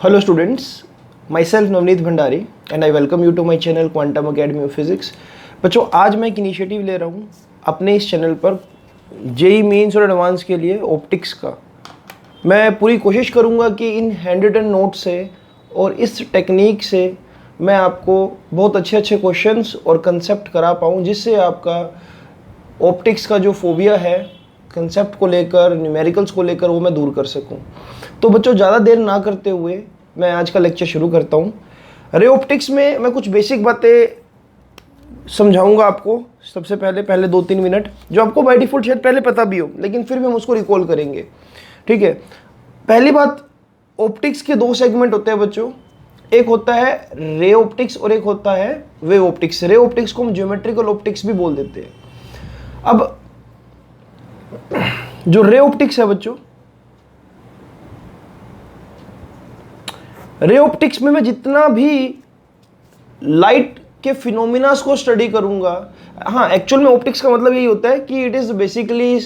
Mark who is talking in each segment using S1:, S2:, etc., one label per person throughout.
S1: Hello students, myself Navneet Bhandari and I welcome you to my channel Quantum Academy of Physics। बच्चों आज मैं एक initiative ले रहा हूँ अपने इस चैनल पर जेई मेंस और एडवांस के लिए ऑप्टिक्स का। मैं पूरी कोशिश करूँगा कि इन हैंड रिटन नोट से और इस टेक्निक से मैं आपको बहुत अच्छे क्वेश्चंस और कंसेप्ट करा पाऊँ, जिससे आपका ऑप्टिक्स का जो फोबिया है कंसेप्ट को लेकर, न्यूमेरिकल्स को लेकर, वो मैं दूर कर सकूं। तो बच्चों ज़्यादा देर ना करते हुए मैं आज का लेक्चर शुरू करता हूं। रे ऑप्टिक्स में मैं कुछ बेसिक बातें समझाऊंगा आपको। सबसे पहले 2-3 मिनट जो आपको बाय डिफ़ॉल्ट शायद पहले पता भी हो, लेकिन फिर भी हम उसको रिकॉल करेंगे, ठीक है। पहली बात, ऑप्टिक्स के 2 सेगमेंट होते हैं बच्चों। एक होता है रे ऑप्टिक्स और एक होता है वेव ऑप्टिक्स। रे ऑप्टिक्स को हम ज्योमेट्रिकल ऑप्टिक्स भी बोल देते हैं। अब जो रे ऑप्टिक्स है बच्चों, रे ऑप्टिक्स में मैं जितना भी लाइट के फिनोमिनास को स्टडी करूंगा, हाँ एक्चुअल में ऑप्टिक्स का मतलब यही होता है कि it is basically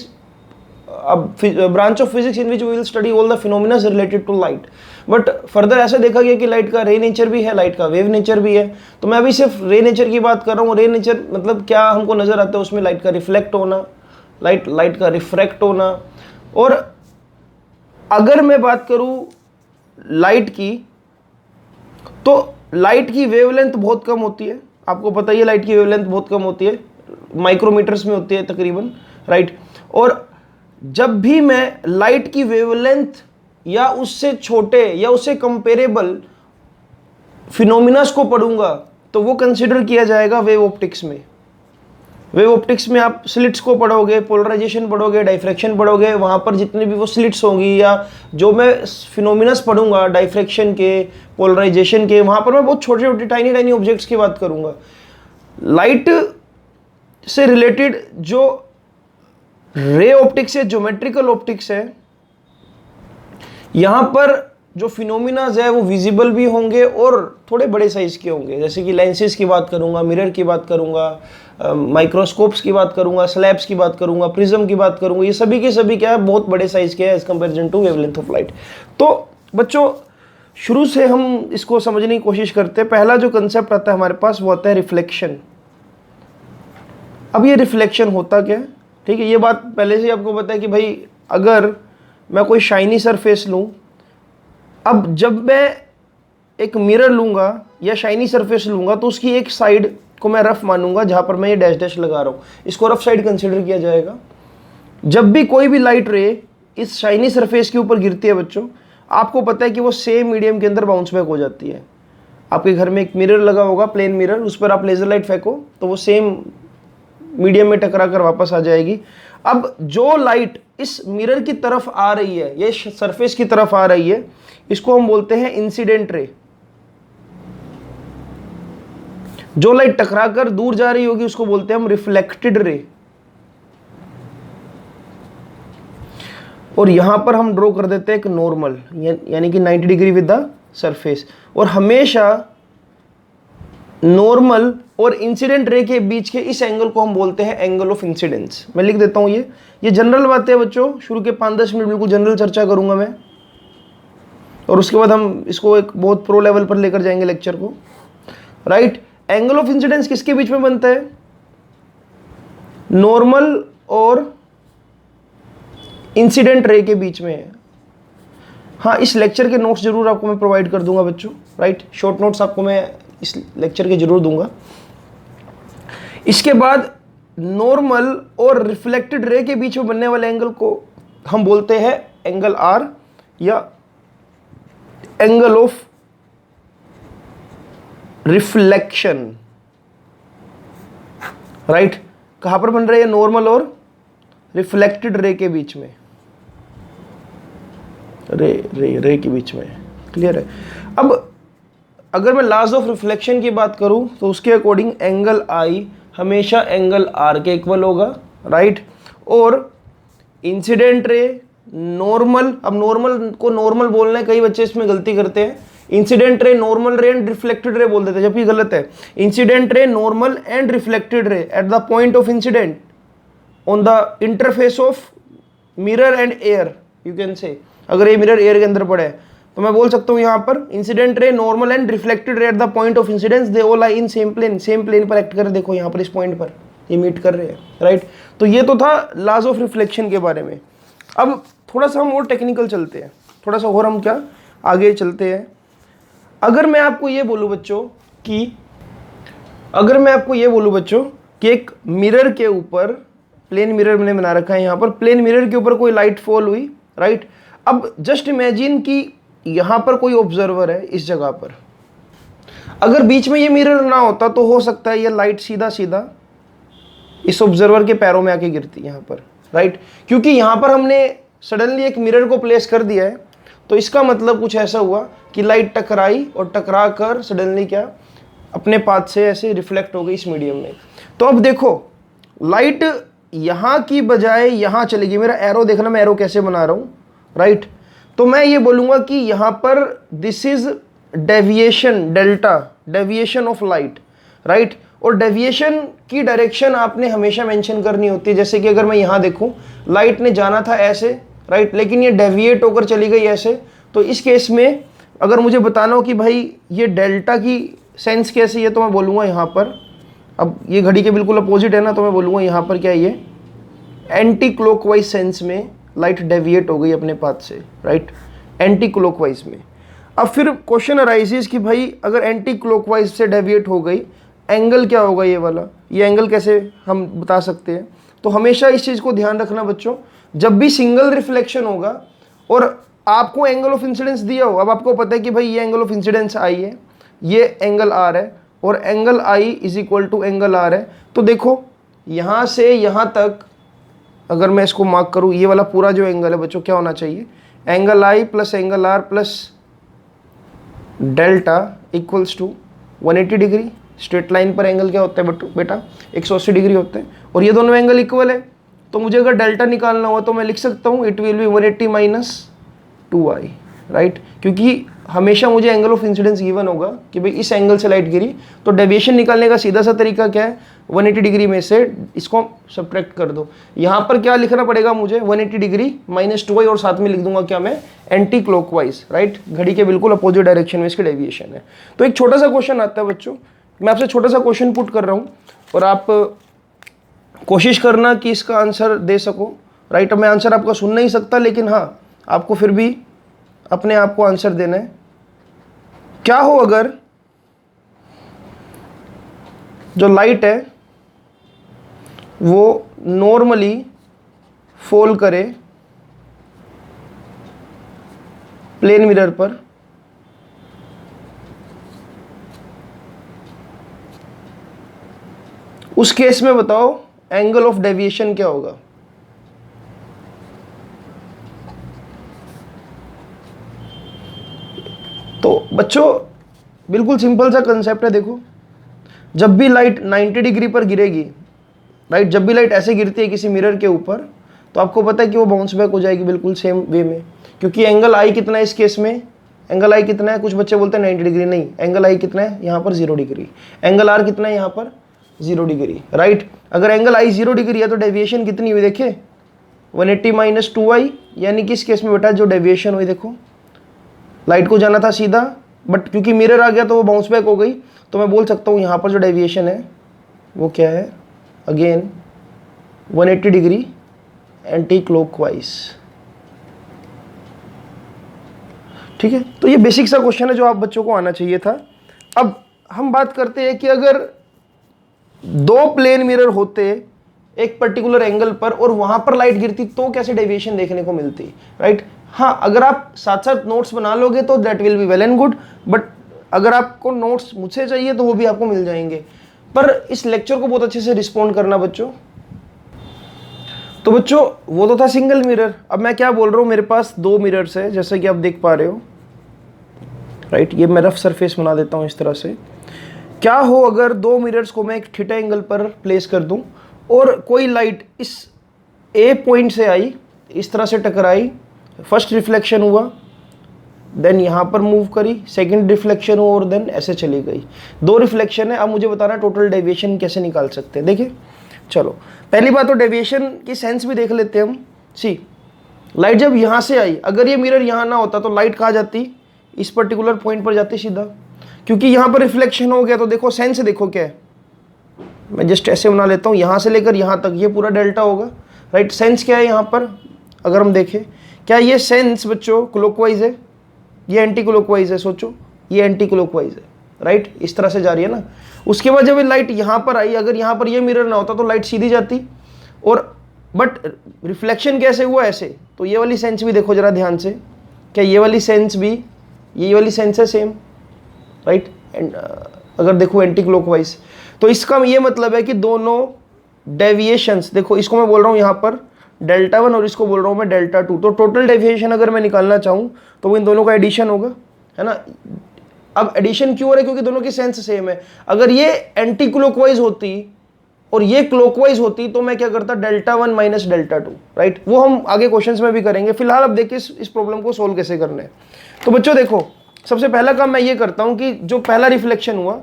S1: branch of physics in which we will study all the phenomenas related to light. But further ऐसा देखा गया कि लाइट का रे नेचर भी है, लाइट का वेव नेचर भी है। तो मैं अभी सिर्फ रे नेचर की बात कर रहा हूँ। रे नेचर मतलब क्या हमको नजर आता है उसमें, लाइट का रिफ्लेक्ट होना, लाइट का रिफ्रैक्ट होना। और अगर मैं बात करूं लाइट की, तो लाइट की वेवलेंथ बहुत कम होती है। आपको पता ही है लाइट की वेवलेंथ बहुत कम होती है, माइक्रोमीटर्स में होती है तकरीबन, राइट। और जब भी मैं लाइट की वेवलेंथ या उससे छोटे या उससे कंपेरेबल फिनोमिनास को पढ़ूंगा तो वो कंसिडर किया जाएगा वेव ऑप्टिक्स में। वेव ऑप्टिक्स में आप स्लिट्स को पढ़ोगे, पोलराइजेशन पढ़ोगे, डाइफ्रैक्शन पढ़ोगे। वहाँ पर जितने भी वो स्लिट्स होंगी या जो मैं फिनोमिनस पढ़ूंगा डाइफ्रैक्शन के, पोलराइजेशन के, वहाँ पर मैं बहुत छोटे छोटे टाइनी ऑब्जेक्ट्स की बात करूँगा। लाइट से रिलेटेड जो रे ऑप्टिक्स है, ज्योमेट्रिकल ऑप्टिक्स है, यहाँ पर जो फिनोमिनाज है वो विजिबल भी होंगे और थोड़े बड़े साइज के होंगे। जैसे कि लेंसेज की बात करूंगा, मिरर की बात करूंगा, माइक्रोस्कोप्स की बात करूंगा, स्लैब्स की बात करूंगा, प्रिज्म की बात करूंगा। ये सभी के सभी क्या है, बहुत बड़े साइज के हैं as comparison to wavelength of light. तो बच्चों शुरू से हम इसको समझने की कोशिश करते हैं। पहला जो कंसेप्ट आता है हमारे पास वो आता है रिफ्लेक्शन। अब ये रिफ्लेक्शन होता क्या है, ठीक है। ये बात पहले से आपको पता है कि भाई अगर मैं कोई शाइनी सरफेस लूँ, अब जब मैं एक मिरर लूंगा या शाइनी सरफेस लूंगा तो उसकी एक साइड को मैं रफ मानूंगा, जहां पर मैं ये डैश डैश लगा रहा हूं, इसको रफ साइड कंसीडर किया जाएगा। जब भी कोई भी लाइट रे इस शाइनी सरफेस के ऊपर गिरती है बच्चों, आपको पता है कि वो सेम मीडियम के अंदर बाउंस बैक हो जाती है। आपके घर में एक मिरर लगा होगा, प्लेन मिरर, उस पर आप लेजर लाइट फेंको तो वो सेम मीडियम में टकरा कर वापस आ जाएगी। अब जो लाइट इस मिरर की तरफ आ रही है, ये सरफेस की तरफ आ रही है, इसको हम बोलते हैं इंसिडेंट रे। जो लाइट टकरा कर दूर जा रही होगी उसको बोलते हैं हम रिफ्लेक्टेड रे। और यहां पर हम ड्रॉ कर देते हैं एक नॉर्मल, यानी कि 90 डिग्री विद द सरफेस। और हमेशा नॉर्मल और इंसिडेंट रे के बीच के इस एंगल को हम बोलते हैं एंगल ऑफ इंसिडेंस। मैं लिख देता हूं, ये जनरल बातें है बच्चों। शुरू के 5-10 मिनट बिल्कुल जनरल चर्चा करूंगा मैं, और उसके बाद हम इसको एक बहुत प्रो लेवल पर लेकर जाएंगे लेक्चर को, राइट। एंगल ऑफ इंसिडेंस किसके बीच में बनता है? नॉर्मल और इंसिडेंट रे के बीच में है। हाँ, इस लेक्चर के नोट्स जरूर आपको मैं प्रोवाइड कर दूंगा बच्चों, राइट। शॉर्ट नोट्स आपको मैं इस लेक्चर के जरूर दूंगा। इसके बाद नॉर्मल और रिफ्लेक्टेड रे के बीच में बनने वाले एंगल को हम बोलते हैं एंगल आर या एंगल ऑफ रिफ्लेक्शन, राइट। कहां पर बन रहे हैं? नॉर्मल और रिफ्लेक्टेड रे के बीच में, रे के बीच में, क्लियर है। अब अगर मैं लॉज ऑफ रिफ्लेक्शन की बात करूं तो उसके अकॉर्डिंग एंगल आई हमेशा एंगल आर के इक्वल होगा, राइट। और इंसिडेंट रे नॉर्मल, अब नॉर्मल को नॉर्मल बोलना है, कई बच्चे इसमें गलती करते हैं। इंसिडेंट रे नॉर्मल रे एंड रिफ्लेक्टेड रे बोल देते हैं, जबकि गलत है। Incident ray normal and reflected ray at the point of incident on the interface of mirror and air, you can say. अगर ये मिरर एयर के अंदर पड़ा है तो मैं बोल सकता हूँ यहाँ पर incident ray, normal and reflected ray at the point of incidence they all lie in same plane पर एक्ट कर रहे। देखो यहाँ पर इस पॉइंट पर ये मीट कर रहे हैं, राइट। तो ये तो था लॉज ऑफ रिफ्लेक्शन के बारे में। अब थोड़ा सा हम और टेक्निकल चलते हैं, थोड़ा सा और हम क्या आगे चलते हैं। अगर मैं आपको ये बोलूँ बच्चों कि एक मिरर के ऊपर, प्लेन मिरर मैंने बना रखा है यहाँ पर, प्लेन मिरर के ऊपर कोई लाइट फॉल हुई, राइट। अब जस्ट इमेजिन कि यहाँ पर कोई ऑब्जर्वर है इस जगह पर। अगर बीच में ये मिरर ना होता तो हो सकता है ये लाइट सीधा सीधा इस ऑब्जर्वर के पैरों में आके गिरती यहाँ पर, राइट। क्योंकि यहाँ पर हमने सडनली एक मिरर को प्लेस कर दिया है, तो इसका मतलब कुछ ऐसा हुआ कि लाइट टकराई और टकरा कर सडनली क्या अपने पाथ से ऐसे रिफ्लेक्ट हो गई इस मीडियम में। तो अब देखो लाइट यहाँ की बजाय यहाँ चलेगी। मेरा एरो देखना, मैं एरो कैसे बना रहा हूँ, राइट। तो मैं ये बोलूँगा कि यहाँ पर this is deviation, delta, deviation of light, right. और डेविएशन की डायरेक्शन आपने हमेशा मेंशन करनी होती है। जैसे कि अगर मैं यहाँ देखूँ, लाइट ने जाना था ऐसे, राइट, लेकिन ये डेविएट होकर चली गई ऐसे। तो इस केस में अगर मुझे बताना हो कि भाई ये डेल्टा की सेंस कैसी है, तो मैं बोलूँगा यहाँ पर, अब ये घड़ी के बिल्कुल अपोजिट है ना, तो मैं बोलूँगा यहाँ पर क्या है, ये एंटी क्लॉकवाइज सेंस में लाइट डेविएट हो गई अपने पाथ से, राइट, एंटी क्लॉकवाइज में। अब फिर क्वेश्चन अराइजेस कि भाई अगर एंटी क्लॉकवाइज से डेविएट हो गई, एंगल क्या होगा ये वाला, ये एंगल कैसे हम बता सकते हैं। तो हमेशा इस चीज़ को ध्यान रखना बच्चों, जब भी सिंगल रिफ्लेक्शन होगा और आपको एंगल ऑफ इंसिडेंस दिया हो, अब आपको पता है कि भाई ये एंगल ऑफ इंसिडेंस आई है, ये एंगल आर है, और angle I is equal to angle R है। तो देखो यहाँ से यहाँ तक अगर मैं इसको मार्क करूँ, ये वाला पूरा जो एंगल है बच्चों क्या होना चाहिए, angle I plus angle R plus delta equals to 180 degree. Straight line पर एंगल क्या होता है बेटा, 180 डिग्री होता है, और ये दोनों एंगल इक्वल है। तो मुझे अगर डेल्टा निकालना हो तो मैं लिख सकता हूँ it will be 180 minus 2i, right. क्योंकि हमेशा मुझे एंगल ऑफ इंसिडेंस गिवन होगा कि भाई इस एंगल से लाइट गिरी, तो डेविएशन निकालने का सीधा सा तरीका क्या है, 180 डिग्री में से इसको सब्ट्रैक्ट कर दो। यहाँ पर क्या लिखना पड़ेगा मुझे, 180 डिग्री माइनस 2i, और साथ में लिख दूंगा क्या मैं, एंटी क्लॉकवाइज, राइट, घड़ी के बिल्कुल अपोजिट डायरेक्शन में इसकी डेविएशन है। तो एक छोटा सा क्वेश्चन आता है बच्चों, मैं आपसे छोटा सा क्वेश्चन पुट कर रहा हूँ और आप कोशिश करना कि इसका आंसर दे सको, राइट। अब मैं आंसर आपका सुन नहीं सकता, लेकिन हाँ आपको फिर भी अपने आप को आंसर देना है। क्या हो अगर जो लाइट है वो नॉर्मली फॉल करे प्लेन मिरर पर, उस केस में बताओ एंगल ऑफ डेविएशन क्या होगा। तो बच्चों बिल्कुल सिंपल सा कंसेप्ट है। देखो जब भी लाइट 90 डिग्री पर गिरेगी, राइट, जब भी लाइट ऐसे गिरती है किसी मिरर के ऊपर, तो आपको पता है कि वो बाउंस बैक हो जाएगी बिल्कुल सेम वे में, क्योंकि एंगल आई कितना है इस केस में, एंगल आई कितना है, कुछ बच्चे बोलते हैं 90 डिग्री, नहीं, एंगल आई कितना है यहाँ पर 0 डिग्री, एंगल आर कितना है यहाँ पर 0 डिग्री, राइट। अगर एंगल आई 0 डिग्री है तो डेविएशन कितनी हुई, देखिए 180 माइनस 2i, यानी कि इस केस में बेटा जो डेविएशन हुई, देखो लाइट को जाना था सीधा, बट क्योंकि मिरर आ गया तो वो बाउंस बैक हो गई। तो मैं बोल सकता हूँ यहाँ पर जो डेविएशन है वो क्या है, अगेन 180 डिग्री एंटी क्लॉकवाइज, ठीक है। तो ये बेसिक सा क्वेश्चन है जो आप बच्चों को आना चाहिए था। अब हम बात करते हैं कि अगर दो प्लेन मिरर होते एक पर्टिकुलर एंगल पर और वहां पर लाइट गिरती तो कैसे डेविएशन देखने को मिलती, राइट। हाँ, अगर आप साथ साथ नोट्स बना लोगे तो that will be well and good, but अगर आपको नोट्स मुझसे चाहिए तो वो भी आपको मिल जाएंगे। पर इस लेक्चर को बहुत अच्छे से रिस्पॉन्ड करना बच्चों। तो बच्चों वो तो था सिंगल मिरर, अब मैं क्या बोल रहा हूँ, मेरे पास दो मिरर्स है जैसे कि आप देख पा रहे हो, राइट। ये मैं रफ सरफेस बना देता हूँ इस तरह से। क्या हो अगर दो मिरर्स को मैं एक थीटा एंगल पर प्लेस कर दूं और कोई लाइट इस ए पॉइंट से आई, इस तरह से टकराई, फर्स्ट रिफ्लेक्शन हुआ, देन यहाँ पर मूव करी, सेकंड रिफ्लेक्शन हुआ और देन ऐसे चली गई। दो रिफ्लेक्शन है। अब मुझे बताना टोटल डेविएशन कैसे निकाल सकते हैं। देखिए चलो, पहली बात तो डेविएशन की सेंस भी देख लेते हैं हम। सी लाइट जब यहाँ से आई, अगर ये मिरर यहाँ ना होता तो लाइट कहाँ जाती, इस पर्टिकुलर पॉइंट पर जाते सीधा, क्योंकि यहाँ पर रिफ्लेक्शन हो गया। तो देखो सेंस देखो क्या है, मैं जस्ट ऐसे बना लेता हूँ, यहाँ से लेकर यहाँ तक ये पूरा डेल्टा होगा, राइट। सेंस क्या है यहाँ पर, अगर हम देखें, क्या ये सेंस बच्चों क्लॉकवाइज है, ये एंटी क्लॉकवाइज है, सोचो ये एंटी क्लॉकवाइज है, राइट, इस तरह से जा रही है ना। उसके बाद जब ये लाइट यहाँ पर आई, अगर यहाँ पर ये मिरर ना होता तो लाइट सीधी जाती, और बट रिफ्लेक्शन कैसे हुआ ऐसे। तो ये वाली सेंस भी देखो जरा ध्यान से, क्या ये वाली सेंस भी, ये वाली सेंस है सेम, राइट। एंड अगर देखो एंटी क्लॉकवाइज, तो इसका ये मतलब है कि दोनों डेविएशंस, देखो इसको मैं बोल रहा हूँ यहाँ पर डेल्टा 1 और इसको बोल रहा हूँ मैं डेल्टा 2, तो टोटल डेविएशन अगर मैं निकालना चाहूँ तो वो इन दोनों का एडिशन होगा, है ना। अब एडिशन क्यों हो रहा है, क्योंकि दोनों की सेंस सेम है। अगर ये एंटी क्लॉकवाइज होती और ये क्लॉकवाइज होती तो मैं क्या करता, डेल्टा 1 माइनस डेल्टा 2, राइट। वो हम आगे क्वेश्चंस में भी करेंगे, फिलहाल अब देखिए इस प्रॉब्लम को सोल्व कैसे करना है। तो बच्चों देखो, सबसे पहला काम मैं ये करता हूँ कि जो पहला रिफ्लेक्शन हुआ,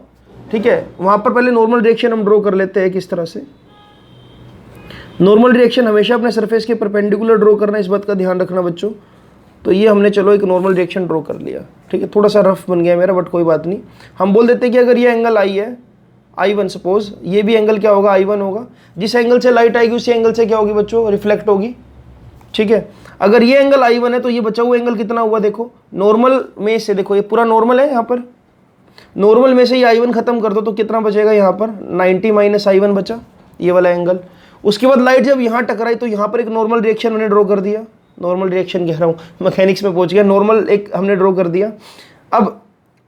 S1: ठीक है, वहां पर पहले नॉर्मल डायरेक्शन हम ड्रॉ कर लेते हैं किस तरह से। नॉर्मल डायरेक्शन हमेशा अपने सरफेस के परपेंडिकुलर ड्रॉ करना, इस बात का ध्यान रखना बच्चों। तो ये हमने चलो एक नॉर्मल डायरेक्शन ड्रॉ कर लिया, ठीक है, थोड़ा सा रफ बन गया मेरा, बट कोई बात नहीं। हम बोल देते हैं कि अगर ये एंगल आई है I1, सपोज ये भी एंगल क्या होगा, I1 होगा। जिस एंगल से लाइट आएगी उसी एंगल से क्या होगी बच्चों, रिफ्लेक्ट होगी, ठीक है। अगर ये एंगल I1 है तो ये बचा हुआ एंगल कितना हुआ, देखो नॉर्मल में से, देखो ये पूरा नॉर्मल है, यहाँ पर नॉर्मल में से ये I1 खत्म कर दो तो कितना बचेगा, यहाँ पर 90 माइनस I1 बचा, ये वाला एंगल। उसके बाद लाइट जब यहाँ टकराई तो यहाँ पर एक नॉर्मल डायरेक्शन मैंने ड्रॉ कर दिया, नॉर्मल डायरेक्शन कह रहा हूँ, मैकेनिक्स में पहुंच गया, नॉर्मल एक हमने ड्रॉ कर दिया। अब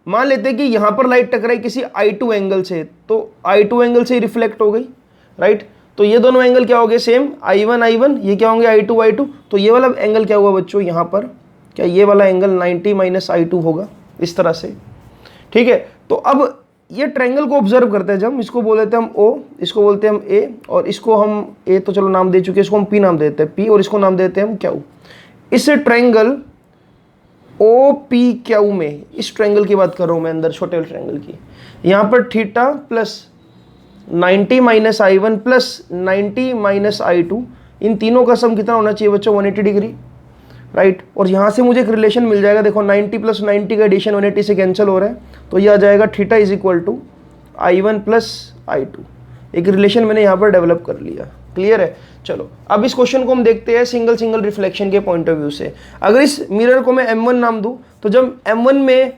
S1: मान लेते हैं कि यहाँ पर लाइट टकराई किसी I2 एंगल से, तो I2 एंगल से रिफ्लेक्ट हो गई, राइट। तो ये दोनों एंगल क्या हो गए, सेम I1, ये क्या होंगे I2। तो ये वाला एंगल क्या हुआ बच्चों, यहाँ पर क्या ये वाला एंगल 90 माइनस I2 होगा, इस तरह से, ठीक है। तो अब ये ट्रायंगल को ऑब्जर्व करते हैं जब, इसको बोल देते हैं हम O, इसको बोलते हैं हम A, और इसको हम A तो चलो नाम दे चुके हैं, इसको हम P नाम देते हैं P, और इसको नाम देते हैं हम Q। इस ट्रायंगल OPQ में, इस ट्रायंगल की बात कर रहा हूँ मैं, अंदर छोटे वाले ट्रायंगल की, यहाँ पर theta plus 90 minus I1 plus 90 minus I2, इन तीनों का सम कितना होना चाहिए बच्चों, 180 डिग्री, राइट। और यहाँ से मुझे एक रिलेशन मिल जाएगा, देखो 90 प्लस 90 का एडिशन 180 से कैंसिल हो रहा है, तो ये आ जाएगा theta is equal to I1 plus I2। एक रिलेशन मैंने यहाँ पर डेवलप कर लिया, क्लियर है। चलो अब इस क्वेश्चन को हम देखते हैं सिंगल रिफ्लेक्शन के पॉइंट ऑफ व्यू से। अगर इस मिरर को मैं M1 नाम दूं, तो जब M1 में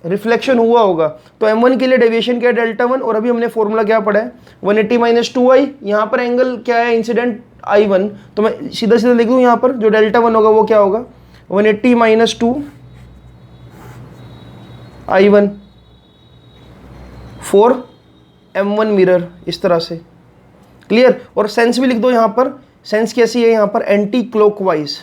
S1: रिफ्लेक्शन हुआ होगा तो M1 के लिए डेविएशन क्या है, डेल्टा 1, और अभी हमने फॉर्मूला क्या पढ़ा है, 180 माइनस 2i। यहाँ पर एंगल क्या है, इंसिडेंट I1, तो मैं सीधा सीधा लिख दूँ, यहाँ पर जो डेल्टा 1 होगा वो क्या होगा, 180 minus 2 I1 for M1 mirror, इस तरह से, क्लियर। और सेंस भी लिख दो यहाँ पर, सेंस कैसी है यहाँ पर, एंटी क्लॉकवाइज,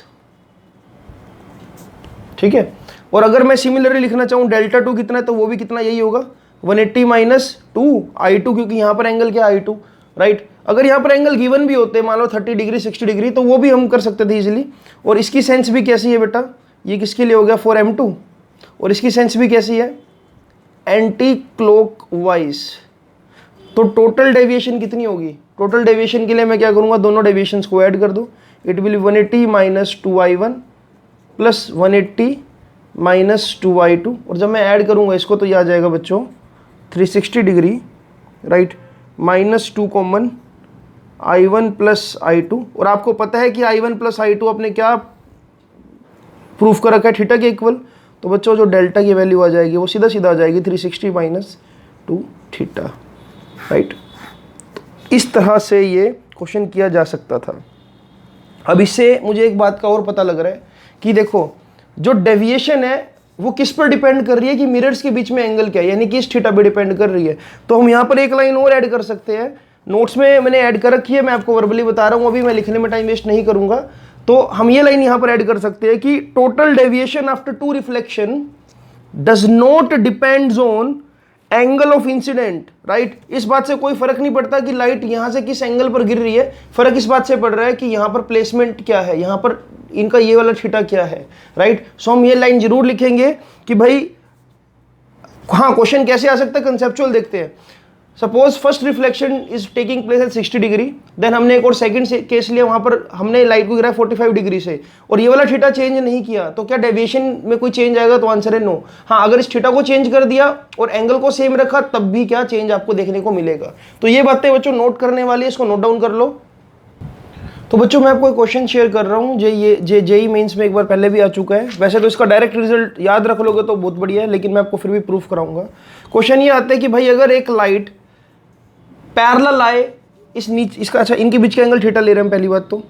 S1: ठीक है। और अगर मैं सिमिलरली लिखना चाहूँ डेल्टा 2 कितना है, तो वो भी कितना, यही होगा 180 माइनस 2 I2, क्योंकि यहाँ पर एंगल क्या I2, राइट। अगर यहाँ पर एंगल गिवन भी होते मान लो 30 डिग्री 60 डिग्री, तो वो भी हम कर सकते थे इजीली। और इसकी सेंस भी कैसी है बेटा, ये किसके लिए हो गया, फॉर M2, और इसकी सेंस भी कैसी है, एंटी क्लॉकवाइज। तो टोटल डेविएशन कितनी होगी, टोटल डेविएशन के लिए मैं क्या करूँगा, दोनों डेविएशंस को ऐड कर दो, it will 180 minus 2I1 plus 180 minus 2I2, और जब मैं ऐड करूँगा इसको तो ये आ जाएगा बच्चों 360 degree, right, minus 2 common I1 plus I2। और आपको पता है कि I1 प्लस I2 आपने क्या प्रूफ कर रखा है, थीटा के इक्वल। तो बच्चों जो डेल्टा की वैल्यू आ जाएगी वो सीधा सीधा आ जाएगी 360 माइनस 2 थीटा, राइट। इस तरह से ये क्वेश्चन किया जा सकता था। अब इससे मुझे एक बात का और पता लग रहा है कि देखो जो डेविएशन है वो किस पर डिपेंड कर रही है, कि मिरर्स के बीच में एंगल क्या है, यानी कि इस थीटा पे डिपेंड कर रही है। तो हम यहाँ पर एक लाइन और ऐड कर सकते हैं, नोट्स में मैंने ऐड कर रखी है, मैं आपको वर्बली बता रहा हूँ, अभी मैं लिखने में टाइम वेस्ट नहीं करूँगा। तो हम ये लाइन यहाँ पर ऐड कर सकते हैं कि total deviation after 2 reflection does not depends on angle of incident, right. इस बात से कोई फर्क नहीं पड़ता कि लाइट यहाँ से किस एंगल पर गिर रही है, फर्क इस बात से पड़ रहा है कि यहाँ पर प्लेसमेंट क्या है, यहाँ पर इनका ये वाला थीटा क्या है, राइट। सो हम ये लाइन जरूर लिखेंगे कि भाई हाँ, क्वेश्चन कैसे आ सकता है, कंसेप्चुअल देखते हैं। Suppose first reflection is taking place at 60 degree, then हमने एक और सेकंड केस लिया, वहां पर हमने लाइट को गिराया 45 डिग्री से, और ये वाला थीटा चेंज नहीं किया, तो क्या डेविएशन में कोई चेंज आएगा? तो आंसर है नो। हाँ, अगर इस थीटा को चेंज कर दिया और एंगल को सेम रखा, तब भी क्या चेंज आपको देखने को मिलेगा। तो ये बातें बच्चों नोट करने वाली है, इसको नोट डाउन कर लो। तो बच्चों मैं आपको एक क्वेश्चन शेयर कर रहा हूँ, जेई मेंस में एक बार पहले भी आ चुका है। वैसे तो इसका डायरेक्ट रिजल्ट याद रख लोगे तो बहुत बढ़िया है, लेकिन मैं आपको फिर भी प्रूफ कराऊंगा। क्वेश्चन ये आता है कि भाई अगर एक लाइट पैरेलल आए इस नीचे, इसका अच्छा इनके बीच का एंगल थीटा ले रहे हैं पहली बात तो।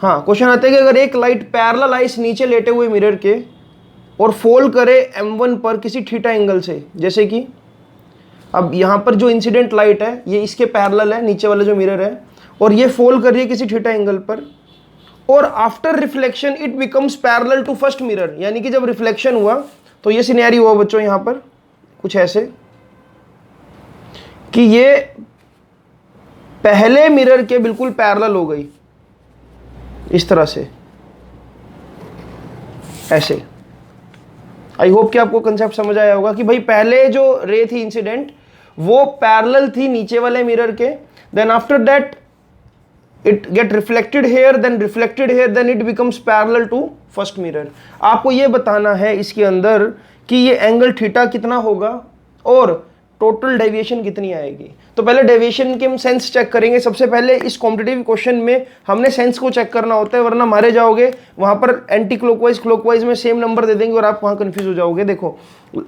S1: हाँ, क्वेश्चन आता है कि अगर एक लाइट पैरेलल आए इस नीचे लेटे हुए मिरर के और फॉल करे m1 पर किसी थीटा एंगल से, जैसे कि अब यहाँ पर जो इंसिडेंट लाइट है ये इसके पैरेलल है, नीचे वाला जो मिरर है, और ये फॉल कर रही है किसी थीटा एंगल पर, और after reflection it becomes parallel to first mirror, यानी कि जब रिफ्लेक्शन हुआ तो ये सिनेरियो हुआ बच्चों यहाँ पर कुछ ऐसे कि ये पहले मिरर के बिल्कुल पैरेलल हो गई, इस तरह से ऐसे। आई होप कि आपको कंसेप्ट समझ आया होगा कि भाई पहले जो रे थी इंसिडेंट वो पैरेलल थी नीचे वाले मिरर के, then after that it get reflected here, then reflected here, then it becomes parallel to first mirror। आपको ये बताना है इसके अंदर कि ये एंगल थीटा कितना होगा और टोटल डेविएशन कितनी आएगी। तो पहले डेविएशन के हम सेंस चेक करेंगे। सबसे पहले इस कॉम्पिटिटिव क्वेश्चन में हमने सेंस को चेक करना होता है, वरना मारे जाओगे वहां पर एंटी क्लॉकवाइज क्लॉकवाइज में सेम नंबर दे देंगे और आप वहां कंफ्यूज हो जाओगे। देखो,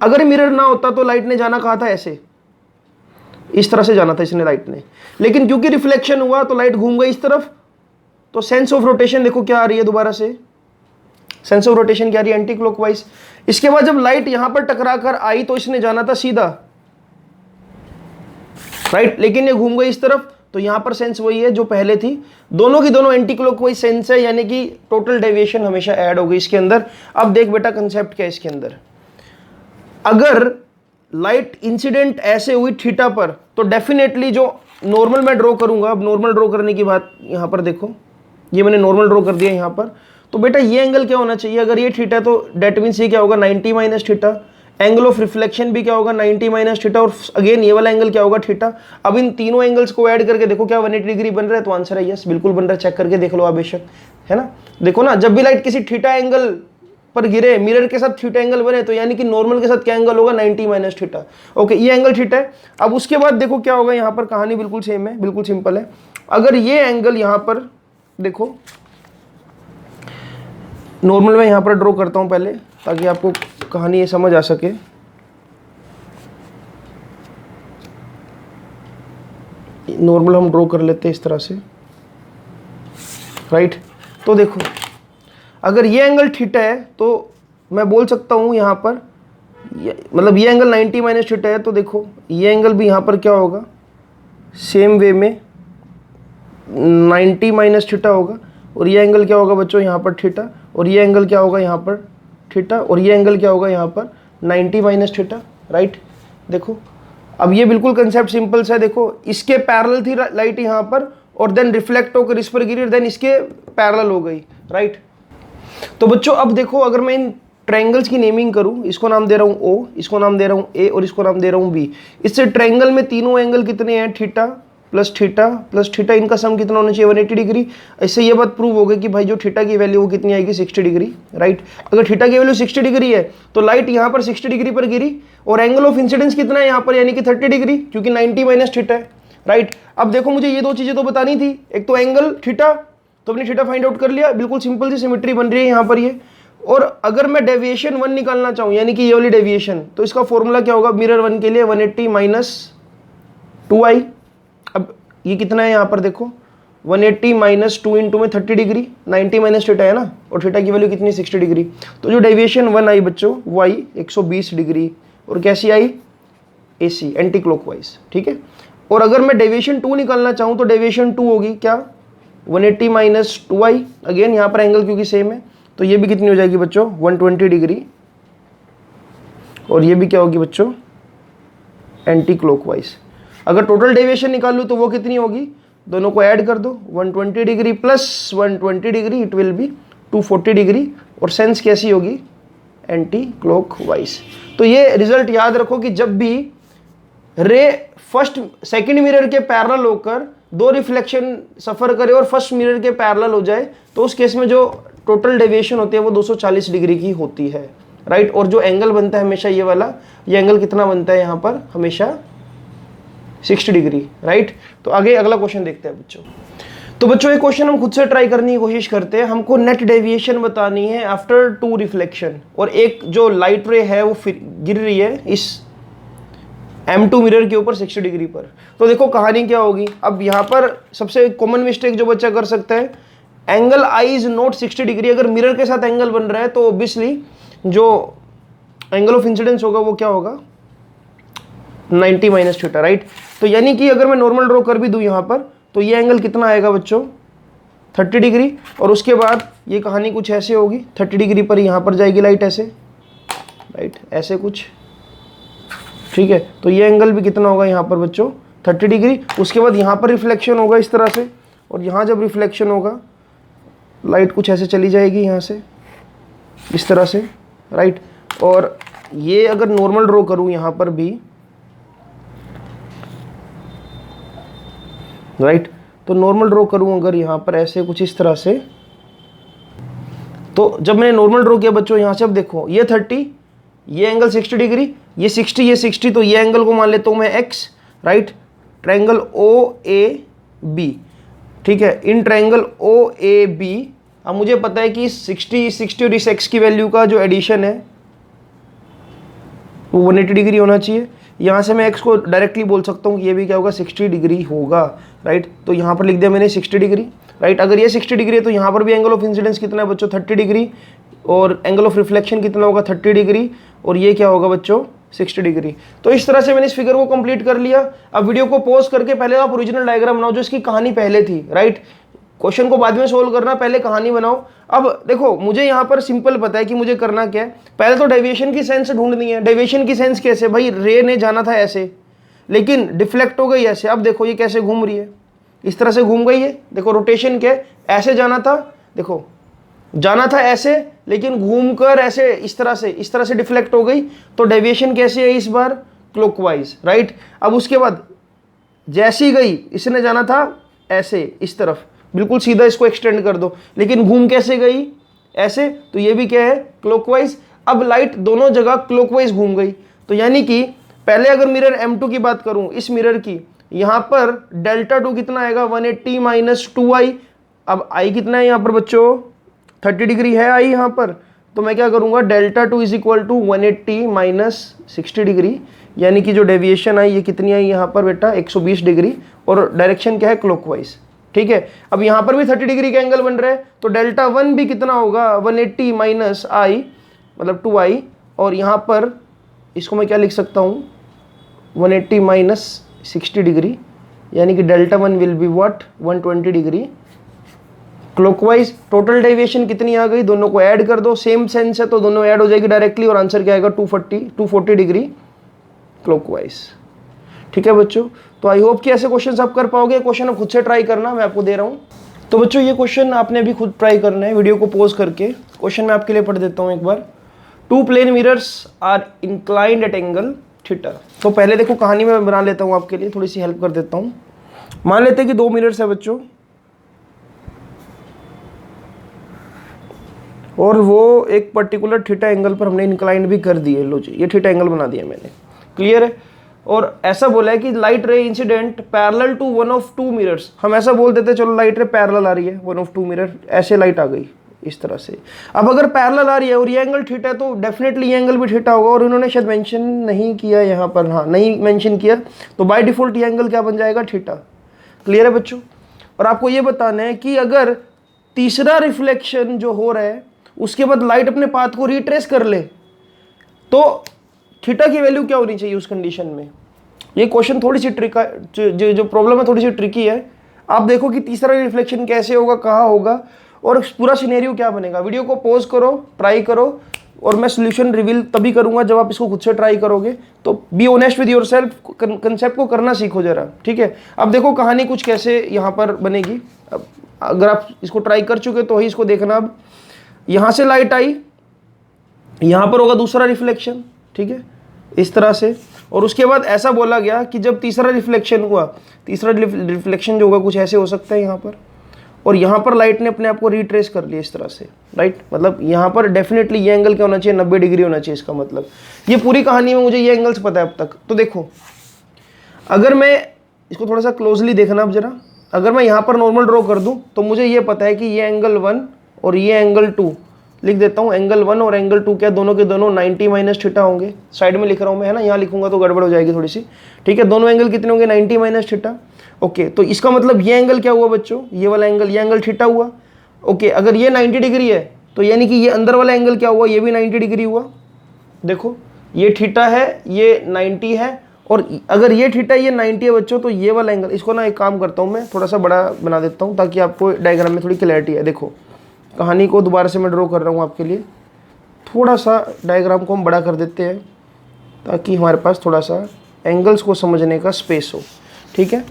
S1: अगर मिरर ना होता तो लाइट ने जाना कहा था ऐसे, इस तरह से जाना था इसने लाइट ने, लेकिन क्योंकि रिफ्लेक्शन हुआ तो लाइट घूम गई इस तरफ, तो सेंस ऑफ रोटेशन देखो क्या आ रही है, दोबारा से सेंस ऑफ रोटेशन क्या आ रही है, एंटी क्लॉकवाइज। इसके बाद जब लाइट यहां पर टकरा कर आई तो इसने जाना था सीधा राइट, लेकिन ये घूम गई इस तरफ, तो यहां पर सेंस वही है जो पहले थी। दोनों की दोनों एंटी क्लॉकवाइज सेंस है, यानी कि टोटल डेविएशन हमेशा ऐड हो गई इसके अंदर। अब देख बेटा कंसेप्ट क्या है इसके अंदर, अगर लाइट इंसिडेंट ऐसे हुई थीटा पर तो डेफिनेटली जो नॉर्मल मैं ड्रॉ करूंगा, अब नॉर्मल ड्रॉ करने की बात यहां पर देखो, ये मैंने नॉर्मल ड्रॉ कर दिया यहां पर, तो बेटा ये एंगल क्या होना चाहिए, अगर ये थीटा तो डेट मीन्स ये क्या होगा 90 minus theta, angle of reflection भी क्या होगा 90 माइनस थीटा, और अगेन ये वाला एंगल क्या होगा थीटा। अब इन तीनों एंगल्स को ऐड करके देखो क्या 180 डिग्री बन रहा है, तो आंसर है यस, बिल्कुल बन रहा है, चेक करके देख लो आप बेशक, है ना। देखो ना, जब भी लाइट किसी थीटा एंगल पर गिरे, मिरर के साथ थीटा एंगल बने, तो यानी कि नॉर्मल के साथ क्या एंगल होगा 90 माइनस थीटा। ओके, ये एंगल थीटा है। अब उसके बाद देखो क्या होगा, यहाँ पर कहानी बिल्कुल सेम है, बिल्कुल सिंपल है। अगर ये एंगल यहाँ पर देखो, नॉर्मल मैं यहाँ पर ड्रॉ करता हूँ पहले ताकि आपको कहानी ये समझ आ सके। नॉर्मल हम ड्रॉ कर लेते हैं इस तरह से राइट। तो देखो अगर ये एंगल थीटा है तो मैं बोल सकता हूँ यहाँ पर मतलब ये एंगल 90 माइनस थीटा है, तो देखो ये एंगल भी यहाँ पर क्या होगा सेम वे में 90 माइनस थीटा होगा, और ये एंगल क्या होगा बच्चों यहाँ पर थीटा, और ये एंगल क्या होगा यहाँ पर थीटा, और ये एंगल क्या होगा यहाँ पर 90 माइनस थीटा राइट। देखो अब ये बिल्कुल कंसेप्ट सिंपल सा है। देखो इसके पैरेलल थी लाइट यहाँ पर, और देन रिफ्लेक्ट होकर इस पर गिरी, देन इसके पैरेलल हो गई राइट। तो बच्चों अब देखो, अगर मैं इन ट्रायंगल्स की नेमिंग करूं, इसको नाम दे रहा हूं ओ, इसको नाम दे रहा हूं ए, और इसको नाम दे रहा हूं बी। इससे ट्रायंगल में तीनों एंगल कितने हैं, theta plus theta plus theta, इनका सम कितना होना चाहिए 180 डिग्री। इससे ये बात प्रूव हो गई कि भाई जो थीटा की वैल्यू वो कितनी आएगी 60 डिग्री राइट। अगर थीटा की वैल्यू 60 डिग्री है तो लाइट यहाँ पर 60 डिग्री पर गिरी, और एंगल ऑफ इंसिडेंस कितना है यहाँ पर, यानी कि 30 डिग्री, क्योंकि 90 माइनस थीटा है राइट। अब देखो मुझे ये दो चीजें तो बतानी थी, एक तो एंगल थीटा, तो अपने थीटा फाइंड आउट कर लिया, बिल्कुल सिंपल सी सिमेट्री बन रही है यहाँ पर ये। और अगर मैं डेविएशन 1 निकालना चाहूँ, यानी कि ये वाली डेविएशन, तो इसका फॉर्मूला क्या होगा मिरर 1 के लिए 180 माइनस 2i। अब ये कितना है यहाँ पर देखो 180 माइनस 2 इंटू में 30 डिग्री, 90 माइनस थीटा है ना, और थीटा की वैल्यू कितनी 60 डिग्री। तो जो डेविएशन 1 आई बच्चों वो आई 120 डिग्री, और कैसी आई AC एंटी क्लॉकवाइज, ठीक है। और अगर मैं डेविएशन 2 निकालना चाहूँ तो डेविएशन 2 होगी क्या 180 माइनस 2i, अगेन यहाँ पर एंगल क्योंकि सेम है, तो ये भी कितनी हो जाएगी बच्चों 120 डिग्री, और ये भी क्या होगी बच्चों एंटी क्लॉकवाइज। अगर टोटल डेविएशन निकाल लूँ तो वो कितनी होगी, दोनों को ऐड कर दो 120 degree plus 120 degree, it will be 240 degree, और सेंस कैसी होगी एंटी क्लॉकवाइज। तो ये रिजल्ट याद रखो कि जब भी रे फर्स्ट सेकंड मिरर के पैरेलल होकर दो रिफ्लेक्शन सफर करे और फर्स्ट मिरर के पैरेलल हो जाए, तो उस केस में जो टोटल डेविएशन होती है वो 240 डिग्री की होती है, राइट। और जो एंगल बनता है हमेशा ये वाला, ये एंगल कितना बनता है यहाँ पर, हमेशा 60 डिग्री, राइट। तो आगे अगला क्वेश्चन देखते हैं बच्चों। तो बच्चों ये क्वेश्चन हम खुद से ट्राई करने की कोशिश करते हैं। हमको नेट डेविएशन बतानी है आफ्टर 2 रिफ्लेक्शन, और एक जो लाइट रे है वो गिर रही है इस M2 मिरर के ऊपर 60 डिग्री पर। तो देखो कहानी क्या होगी। अब यहाँ पर सबसे कॉमन मिस्टेक जो बच्चा कर सकता है, angle I is not 60 degree. अगर मिरर के साथ एंगल बन रहा है तो ऑब्वियसली जो एंगल ऑफ इंसिडेंस होगा वो क्या होगा, 90 माइनस थीटा, राइट। तो यानी कि अगर मैं नॉर्मल ड्रॉ कर भी दूं यहाँ पर, तो ये एंगल कितना आएगा बच्चों, 30 डिग्री। और उसके बाद ये कहानी कुछ ऐसे होगी, 30 डिग्री पर यहाँ पर जाएगी लाइट ऐसे, राइट, ऐसे कुछ, ठीक है। तो ये एंगल भी कितना होगा यहाँ पर बच्चों, 30 डिग्री। उसके बाद यहाँ पर रिफ्लेक्शन होगा इस तरह से, और यहाँ जब रिफ्लेक्शन होगा लाइट कुछ ऐसे चली जाएगी यहाँ से इस तरह से, राइट। और ये अगर नॉर्मल ड्रॉ करूँ यहाँ पर भी, राइट, तो नॉर्मल ड्रॉ करूँ अगर यहाँ पर ऐसे कुछ इस तरह से, तो जब मैंने नॉर्मल ड्रॉ किया बच्चों यहाँ से, अब देखो ये 30, ये एंगल 60 डिग्री, ये 60, ये 60, तो ये एंगल को मान लेता हूँ मैं x, राइट। ट्रायंगल OAB, ठीक है। इन ट्रायंगल OAB अब मुझे पता है कि 60 और इस x की वैल्यू का जो एडिशन है वो 180 डिग्री होना चाहिए। यहाँ से मैं x को डायरेक्टली बोल सकता हूँ कि ये भी क्या होगा, 60 डिग्री होगा, राइट। तो यहाँ पर लिख दिया मैंने 60 डिग्री, राइट। अगर ये 60 डिग्री है तो यहाँ पर भी एंगल ऑफ इंसिडेंस कितना है बच्चों, 30 डिग्री, और एंगल ऑफ रिफ्लेक्शन कितना होगा, 30 डिग्री, और ये क्या होगा बच्चों, 60 डिग्री। तो इस तरह से मैंने इस फिगर को कंप्लीट कर लिया। अब वीडियो को पॉज करके पहले आप ओरिजिनल डायग्राम बनाओ, जो इसकी कहानी पहले थी, राइट। क्वेश्चन को बाद में सोल्व करना, पहले कहानी बनाओ। अब देखो मुझे यहाँ पर सिंपल पता है कि मुझे करना क्या है। पहले तो डेविएशन की सेंस ढूंढनी है। डेविएशन की सेंस कैसे, भाई रे ने जाना था ऐसे, लेकिन डिफ्लेक्ट हो गई ऐसे। अब देखो ये कैसे घूम रही है, इस तरह से घूम गई है। देखो रोटेशन क्या है, ऐसे जाना था, देखो जाना था ऐसे, लेकिन घूमकर ऐसे इस तरह से डिफ्लेक्ट हो गई। तो डेविएशन कैसे है इस बार, क्लॉकवाइज, राइट। अब उसके बाद जैसी गई, इसने जाना था ऐसे इस तरफ, बिल्कुल सीधा इसको एक्सटेंड कर दो, लेकिन घूम कैसे गई, ऐसे। तो ये भी क्या है, क्लॉकवाइज। अब लाइट दोनों जगह क्लॉकवाइज घूम गई। तो यानी कि पहले अगर मिरर M2 की बात करूं, इस मिरर की, यहां पर डेल्टा 2 कितना आएगा, 180 माइनस 2i। अब i कितना है यहाँ पर बच्चों, 30 डिग्री है i यहाँ पर। तो मैं क्या करूंगा, delta 2 is equal to 180 minus 60 degree, यानी कि जो डेविएशन आई ये कितनी आई यहाँ पर बेटा, 120 डिग्री, और डायरेक्शन क्या है, क्लॉकवाइज, ठीक है। अब यहाँ पर भी 30 डिग्री का एंगल बन रहा है, तो डेल्टा 1 भी कितना होगा, 180 माइनस i, मतलब 2i। और यहाँ पर इसको मैं क्या लिख सकता हूँ, 180 माइनस 60 डिग्री, यानी कि delta 1 will be what, 120 degree clockwise. Total deviation कितनी आ गई, दोनों को ऐड कर दो, सेम सेंस है तो दोनों ऐड हो जाएगी डायरेक्टली, और आंसर क्या आएगा, 240 डिग्री क्लॉकवाइज, ठीक है बच्चों। तो आई होप कि ऐसे क्वेश्चन आप कर पाओगे। क्वेश्चन आप खुद से ट्राई करना, मैं आपको दे रहा हूँ। तो बच्चों ये क्वेश्चन आपने भी खुद ट्राई करना है, वीडियो को पॉज करके। क्वेश्चन मैं आपके लिए पढ़ देता हूँ एक बार। 2 plane mirrors are inclined at angle theta. तो पहले देखो कहानी में बना लेता हूँ आपके लिए, थोड़ी सी हेल्प कर देता हूँ। मान लेते हैं कि 2 मिरर्स है बच्चों, और वो एक पर्टिकुलर थीटा एंगल पर हमने इंक्लाइंड भी कर दिए। लो जी, ये थीटा एंगल बना दिया मैंने, क्लियर है। और ऐसा बोला है कि light ray incident parallel to one of 2 mirrors. हम ऐसा बोल देते चलो लाइट रे पैरेलल आ रही है, 1 ऑफ 2 मिरर, ऐसे लाइट आ गई इस तरह से। अब अगर पैरेलल आ रही है और ये एंगल थीटा है, तो डेफिनेटली ये एंगल भी थीटा होगा। और इन्होंने शायद मेंशन नहीं किया यहाँ पर, हाँ नहीं मेंशन किया, तो बाय डिफॉल्ट ये एंगल क्या बन जाएगा, थीटा। क्लियर है बच्चों। और आपको ये बताना है कि अगर तीसरा रिफ्लेक्शन जो हो रहा है उसके बाद लाइट अपने पाथ को रिट्रेस कर ले, तो थीटा की वैल्यू क्या होनी चाहिए उस कंडीशन में। ये क्वेश्चन थोड़ी सी जो प्रॉब्लम है थोड़ी सी ट्रिकी है। आप देखो कि तीसरा रिफ्लेक्शन कैसे होगा, कहाँ होगा, और पूरा सिनेरियो क्या बनेगा। वीडियो को पॉज करो, ट्राई करो, और मैं सोल्यूशन रिवील तभी करूंगा जब आप इसको खुद से ट्राई करोगे। तो be honest with yourself, concept को करना सीखो जरा, ठीक है। अब देखो कहानी कुछ कैसे यहाँ पर बनेगी। अब अगर आप इसको ट्राई कर चुके तो ही इसको देखना। अब यहाँ से लाइट आई, यहाँ पर होगा दूसरा रिफ्लेक्शन, ठीक है, इस तरह से। और उसके बाद ऐसा बोला गया कि जब तीसरा रिफ्लेक्शन हुआ, तीसरा रिफ्लेक्शन जो होगा कुछ ऐसे हो सकता है यहाँ पर, और यहाँ पर लाइट ने अपने आप को रिट्रेस कर लिया इस तरह से, राइट। मतलब यहाँ पर डेफिनेटली ये एंगल क्या होना चाहिए, 90 डिग्री होना चाहिए। इसका मतलब ये पूरी कहानी में मुझे ये एंगल्स पता है अब तक। तो देखो, अगर मैं इसको थोड़ा सा क्लोजली देखना अब जरा, अगर मैं यहाँ पर नॉर्मल ड्रॉ कर दूँ तो मुझे ये पता है कि ये एंगल 1 और ये एंगल 2, लिख देता हूँ, एंगल 1 और एंगल 2 क्या दोनों के दोनों 90 माइनस थीटा होंगे। साइड में लिख रहा हूँ मैं, है ना, यहाँ लिखूंगा तो गड़बड़ हो जाएगी थोड़ी सी, ठीक है। दोनों एंगल कितने होंगे, 90 माइनस थीटा। ओके, तो इसका मतलब ये एंगल क्या हुआ बच्चों, ये वाला एंगल, ये एंगल थीटा हुआ। ओके, अगर ये 90 डिग्री है तो यानी कि ये अंदर वाला एंगल क्या हुआ, ये भी 90 डिग्री हुआ। देखो, ये थीटा है, ये 90 है, और अगर ये थीटा ये 90 है बच्चों, तो ये वाला एंगल, इसको ना एक काम करता हूँ मैं, थोड़ा सा बड़ा बना देता हूँ ताकि आपको डायग्राम में थोड़ी क्लैरिटी है। देखो, कहानी को दोबारा से मैं ड्रॉ कर रहा हूँ आपके लिए, थोड़ा सा डायग्राम को हम बड़ा कर देते हैं ताकि हमारे पास थोड़ा सा एंगल्स को समझने का स्पेस हो, ठीक है।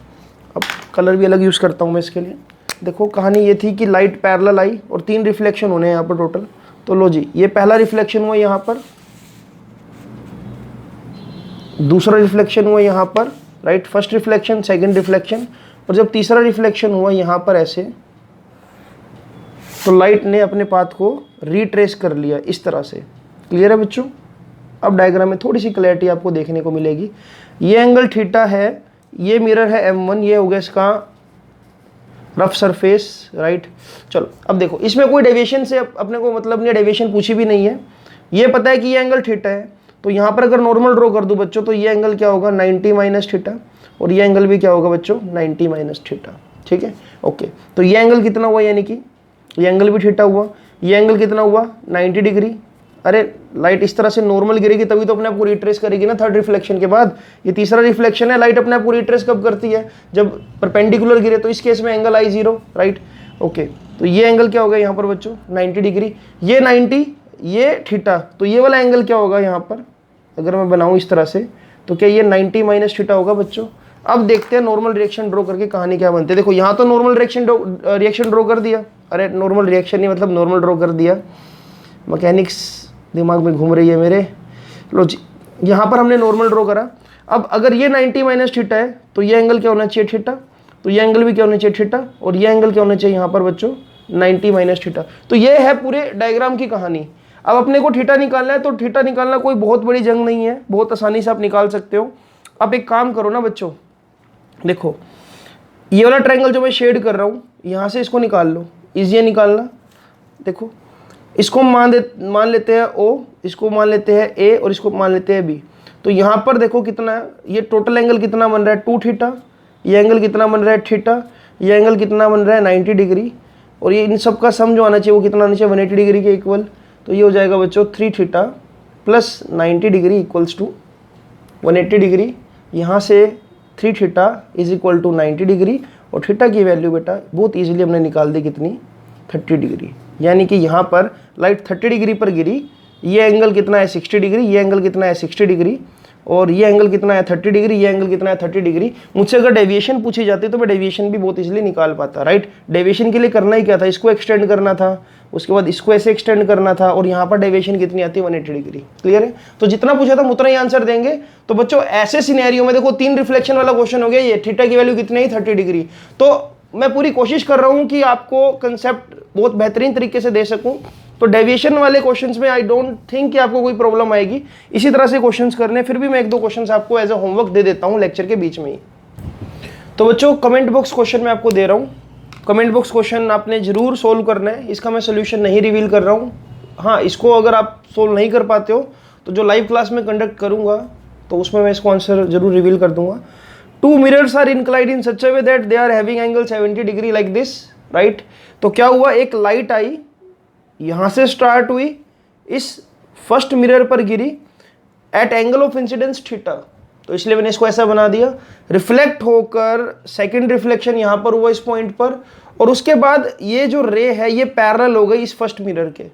S1: अब कलर भी अलग यूज़ करता हूँ मैं इसके लिए। देखो, कहानी ये थी कि लाइट पैरेलल आई और 3 रिफ्लेक्शन होने हैं यहाँ पर टोटल। तो लो जी, ये पहला रिफ्लेक्शन हुआ यहाँ पर, दूसरा रिफ्लेक्शन हुआ यहाँ पर, right, first reflection, second reflection, और जब तीसरा रिफ्लेक्शन हुआ यहाँ पर ऐसे, तो लाइट ने अपने पाथ को रिट्रेस कर लिया इस तरह से। क्लियर है बच्चों? अब डायग्राम में थोड़ी सी क्लैरिटी आपको देखने को मिलेगी। ये एंगल थीटा है, ये मिरर है M1, ये हो गया इसका रफ सरफेस, राइट। चलो अब देखो, इसमें कोई डेविएशन से अपने को मतलब नहीं है, डेविएशन पूछी भी नहीं है। ये पता है कि ये एंगल थीटा है, तो यहाँ पर अगर नॉर्मल ड्रॉ कर दूं बच्चों, तो ये एंगल क्या होगा, 90 माइनस थीटा, और ये एंगल भी क्या होगा बच्चों, 90 माइनस थीटा, ठीक है। ओके, तो ये एंगल कितना हुआ, यानी कि ये एंगल भी थीटा हुआ, ये एंगल कितना हुआ, 90 डिग्री। अरे लाइट इस तरह से नॉर्मल गिरेगी तभी तो अपने आप को रिट्रेस करेगी ना थर्ड रिफ्लेक्शन के बाद। ये तीसरा रिफ्लेक्शन है, लाइट अपने आप को रिट्रेस कब करती है, जब परपेंडिकुलर गिरे, तो इस केस में एंगल आई 0, राइट। ओके, तो ये एंगल क्या होगा यहाँ पर बच्चों, 90 डिग्री, ये 90, ये थीटा, तो ये वाला एंगल क्या होगा यहाँ पर, अगर मैं बनाऊँ इस तरह से, तो क्या ये 90 माइनस थीटा होगा बच्चों। अब देखते हैं नॉर्मल रिएक्शन ड्रॉ करके कहानी क्या बनती है। देखो, यहाँ तो नॉर्मल रिएक्शन ड्रॉ कर दिया, अरे नॉर्मल रिएक्शन नहीं मतलब नॉर्मल ड्रॉ कर दिया, मैकेनिक्स दिमाग में घूम रही है मेरे। लो जी, यहाँ पर हमने नॉर्मल ड्रॉ करा। अब अगर ये 90 माइनस थीटा है तो ये एंगल क्या होना चाहिए, थीटा, तो ये एंगल भी क्या होना चाहिए, थीटा, और ये एंगल क्या होना चाहिए यहाँ पर बच्चों, 90 माइनस थीटा। तो ये है पूरे डायग्राम की कहानी। अब अपने को थीटा निकालना है, तो थीटा निकालना कोई बहुत बड़ी जंग नहीं है, बहुत आसानी से आप निकाल सकते हो। अब एक काम करो ना बच्चों, देखो ये वाला ट्रायंगल जो मैं शेड कर रहा हूँ, यहाँ से इसको निकाल लो, इजी है निकालना। देखो, इसको मान लेते हैं O, इसको मान लेते हैं A, और इसको मान लेते हैं B। तो यहाँ पर देखो कितना है, ये टोटल एंगल कितना बन रहा है, 2 थीटा, ये एंगल कितना बन रहा है, थीटा, ये एंगल कितना बन रहा है, 90 डिग्री, और ये इन सब का सम जो आना चाहिए वो कितना आना चाहिए, 180 डिग्री के इक्वल। तो ये हो जाएगा बच्चों 3 theta plus 90 degree equals to 180 degree. यहाँ से 3 theta is equal to 90 degree, और थीटा की वैल्यू बेटा बहुत इजीली हमने निकाल दी, कितनी, 30 डिग्री। यानी कि यहाँ पर लाइट 30 डिग्री पर गिरी, ये एंगल कितना है, 60 डिग्री, ये एंगल कितना है, 60 डिग्री, और ये एंगल कितना है, 30 डिग्री, ये एंगल कितना है, 30 डिग्री। मुझसे अगर डेविएशन पूछी जाती तो मैं डेविएशन भी बहुत इजीली निकाल पाता, राइट। डेविएशन के लिए करना ही क्या था, इसको एक्सटेंड करना था, उसके बाद इसको ऐसे एक्सटेंड करना था, और यहाँ पर डेविएशन कितनी आती है, 180 डिग्री। क्लियर है? तो जितना पूछा था उतना ही आंसर देंगे। तो बच्चों ऐसे सिनेरियो में देखो 3 रिफ्लेक्शन वाला क्वेश्चन हो गया, ये थीटा की वैल्यू कितनी है, 30 डिग्री। तो मैं पूरी कोशिश कर रहा हूँ कि आपको कंसेप्ट बहुत बेहतरीन तरीके से दे सकूँ। तो डेविएशन वाले क्वेश्चंस में आई डोंट थिंक कि आपको कोई प्रॉब्लम आएगी। इसी तरह से क्वेश्चंस करने, फिर भी मैं 1-2 क्वेश्चंस आपको एज अ होमवर्क दे देता हूँ लेक्चर के बीच में ही। तो बच्चों कमेंट बॉक्स क्वेश्चन मैं आपको दे रहा हूँ, कमेंट बॉक्स क्वेश्चन आपने जरूर सोल्व करना है। इसका मैं सोल्यूशन नहीं रिवील कर रहा हूँ। हाँ, इसको अगर आप सोल्व नहीं कर पाते हो तो जो लाइव क्लास में कंडक्ट करूँगा तो उसमें मैं इसको आंसर जरूर रिवील कर दूंगा। 2 mirrors are inclined in such a way that they are having angle 70 degree like this, right. तो क्या हुआ, एक लाइट आई, यहाँ से स्टार्ट हुई, इस फर्स्ट मिरर पर गिरी at angle of incidence theta, तो इसलिए मैंने इसको ऐसा बना दिया। रिफ्लेक्ट होकर सेकंड रिफ्लेक्शन यहाँ पर हुआ इस पॉइंट पर, और उसके बाद ये जो रे है ये पैरेलल हो गई इस फर्स्ट मिरर के।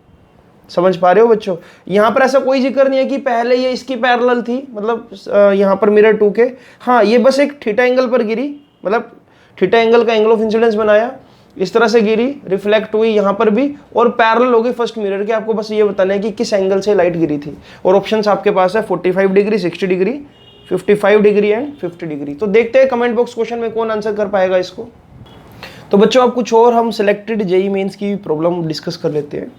S1: समझ पा रहे हो बच्चों? यहाँ पर ऐसा कोई जिक्र नहीं है कि पहले ये इसकी पैरेलल थी, मतलब यहाँ पर मिरर 2 के। हाँ, ये बस एक थीटा एंगल पर गिरी, मतलब थीटा एंगल का एंगल ऑफ इंसिडेंस बनाया, इस तरह से गिरी, रिफ्लेक्ट हुई यहाँ पर भी, और पैरेलल हो गई फर्स्ट मिरर के। आपको बस ये बताना है कि किस एंगल से लाइट गिरी थी, और ऑप्शंस आपके पास है 45 degree, 60 degree, 55 degree and 50 degree. तो देखते हैं कमेंट बॉक्स क्वेश्चन में कौन आंसर कर पाएगा इसको। तो बच्चों अब कुछ और हम सिलेक्टेड जेईई मेंस की प्रॉब्लम डिस्कस कर लेते हैं।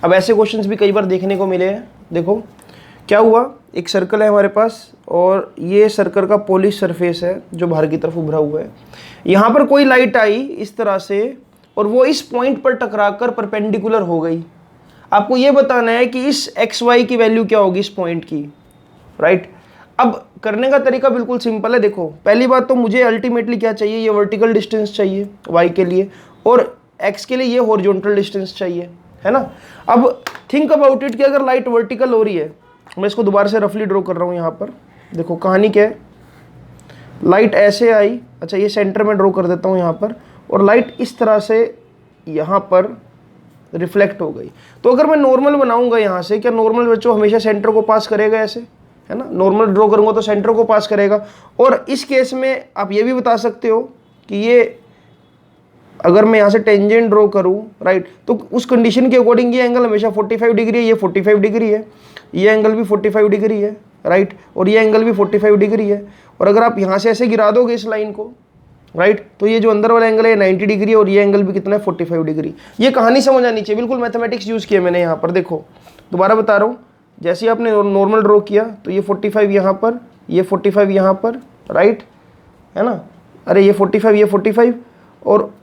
S1: अब ऐसे क्वेश्चंस भी कई बार देखने को मिले हैं। देखो क्या हुआ, एक सर्कल है हमारे पास और ये सर्कल का पॉलिश सरफेस है जो बाहर की तरफ उभरा हुआ है। यहाँ पर कोई लाइट आई इस तरह से और वो इस पॉइंट पर टकराकर परपेंडिकुलर हो गई। आपको ये बताना है कि इस एक्स वाई की वैल्यू क्या होगी इस पॉइंट की, राइट। अब करने का तरीका बिल्कुल सिंपल है। देखो पहली बात तो मुझे अल्टीमेटली क्या चाहिए, ये वर्टिकल डिस्टेंस चाहिए y के लिए और x के लिए ये हॉरिजॉन्टल डिस्टेंस चाहिए, है ना। अब थिंक अबाउट इट कि अगर लाइट वर्टिकल हो रही है, मैं इसको दोबारा से रफली ड्रॉ कर रहा हूँ यहाँ पर। देखो कहानी क्या है, लाइट ऐसे आई, अच्छा ये सेंटर में ड्रॉ कर देता हूँ यहाँ पर, और लाइट इस तरह से यहाँ पर रिफ्लेक्ट हो गई। तो अगर मैं नॉर्मल बनाऊंगा यहाँ से, क्या नॉर्मल बच्चों हमेशा सेंटर को पास करेगा ऐसे, है ना। नॉर्मल ड्रॉ करूंगा तो सेंटर को पास करेगा। और इस केस में आप ये भी बता सकते हो कि ये अगर मैं यहाँ से टेंजेंट ड्रॉ करूँ, राइट, तो उस कंडीशन के अकॉर्डिंग ये एंगल हमेशा 45 डिग्री है, ये 45 डिग्री है, ये एंगल भी 45 डिग्री है, राइट, और ये एंगल भी 45 डिग्री है। और अगर आप यहाँ से ऐसे गिरा दोगे इस लाइन को, राइट, तो ये जो अंदर वाला एंगल है 90 डिग्री और ये एंगल भी कितना है 45 डिग्री। ये कहानी समझ आनी चाहिए, बिल्कुल मैथमेटिक्स यूज़ किया मैंने यहाँ पर। देखो दोबारा बता रहा हूँ, जैसे ही आपने नॉर्मल ड्रॉ किया तो ये 45 यहाँ पर, ये 45 यहाँ पर, राइट, है ना। अरे ये 45, ये 45, और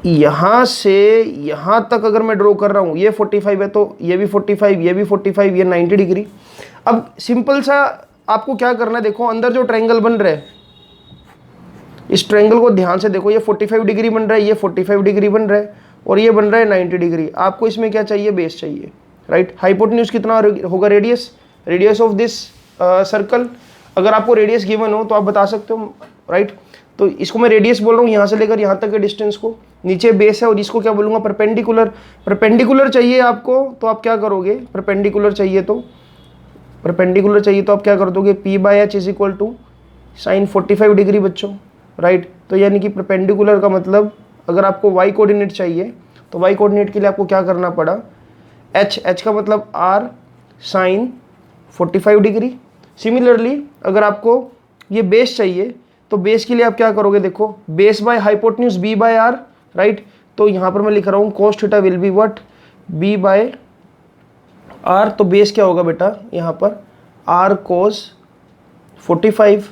S1: यहाँ से यहाँ तक अगर मैं ड्रॉ कर रहा हूँ ये 45 है तो ये भी 45, ये भी 45, ये 90 डिग्री। अब सिंपल सा आपको क्या करना है, देखो अंदर जो ट्रायंगल बन रहा है, इस ट्रायंगल को ध्यान से देखो, ये 45 डिग्री बन रहा है, ये 45 डिग्री बन रहा है, और ये बन रहा है 90 डिग्री। आपको इसमें क्या चाहिए, बेस चाहिए, राइट। हाइपोटेन्यूज कितना होगा, रेडियस ऑफ दिस सर्कल। अगर आपको रेडियस गिवन हो तो आप बता सकते हो, राइट। तो इसको मैं रेडियस बोल रहा हूँ, यहाँ से लेकर यहाँ तक के डिस्टेंस को। नीचे बेस है और इसको क्या बोलूँगा, परपेंडिकुलर। परपेंडिकुलर चाहिए आपको तो आप क्या करोगे, परपेंडिकुलर चाहिए तो आप क्या कर दोगे, p/h is equal to sine 45 degree बच्चों, राइट। तो यानी कि परपेंडिकुलर का मतलब अगर आपको y कोऑर्डिनेट चाहिए तो y कोऑर्डिनेट के लिए आपको क्या करना पड़ा, h का मतलब r साइन 45 डिग्री। सिमिलरली अगर आपको ये बेस चाहिए तो बेस के लिए आप क्या करोगे, देखो base by hypotenuse b/r, right. तो यहाँ पर मैं लिख रहा हूँ cos theta will be what, b/r। तो बेस क्या होगा बेटा यहाँ पर r cos 45।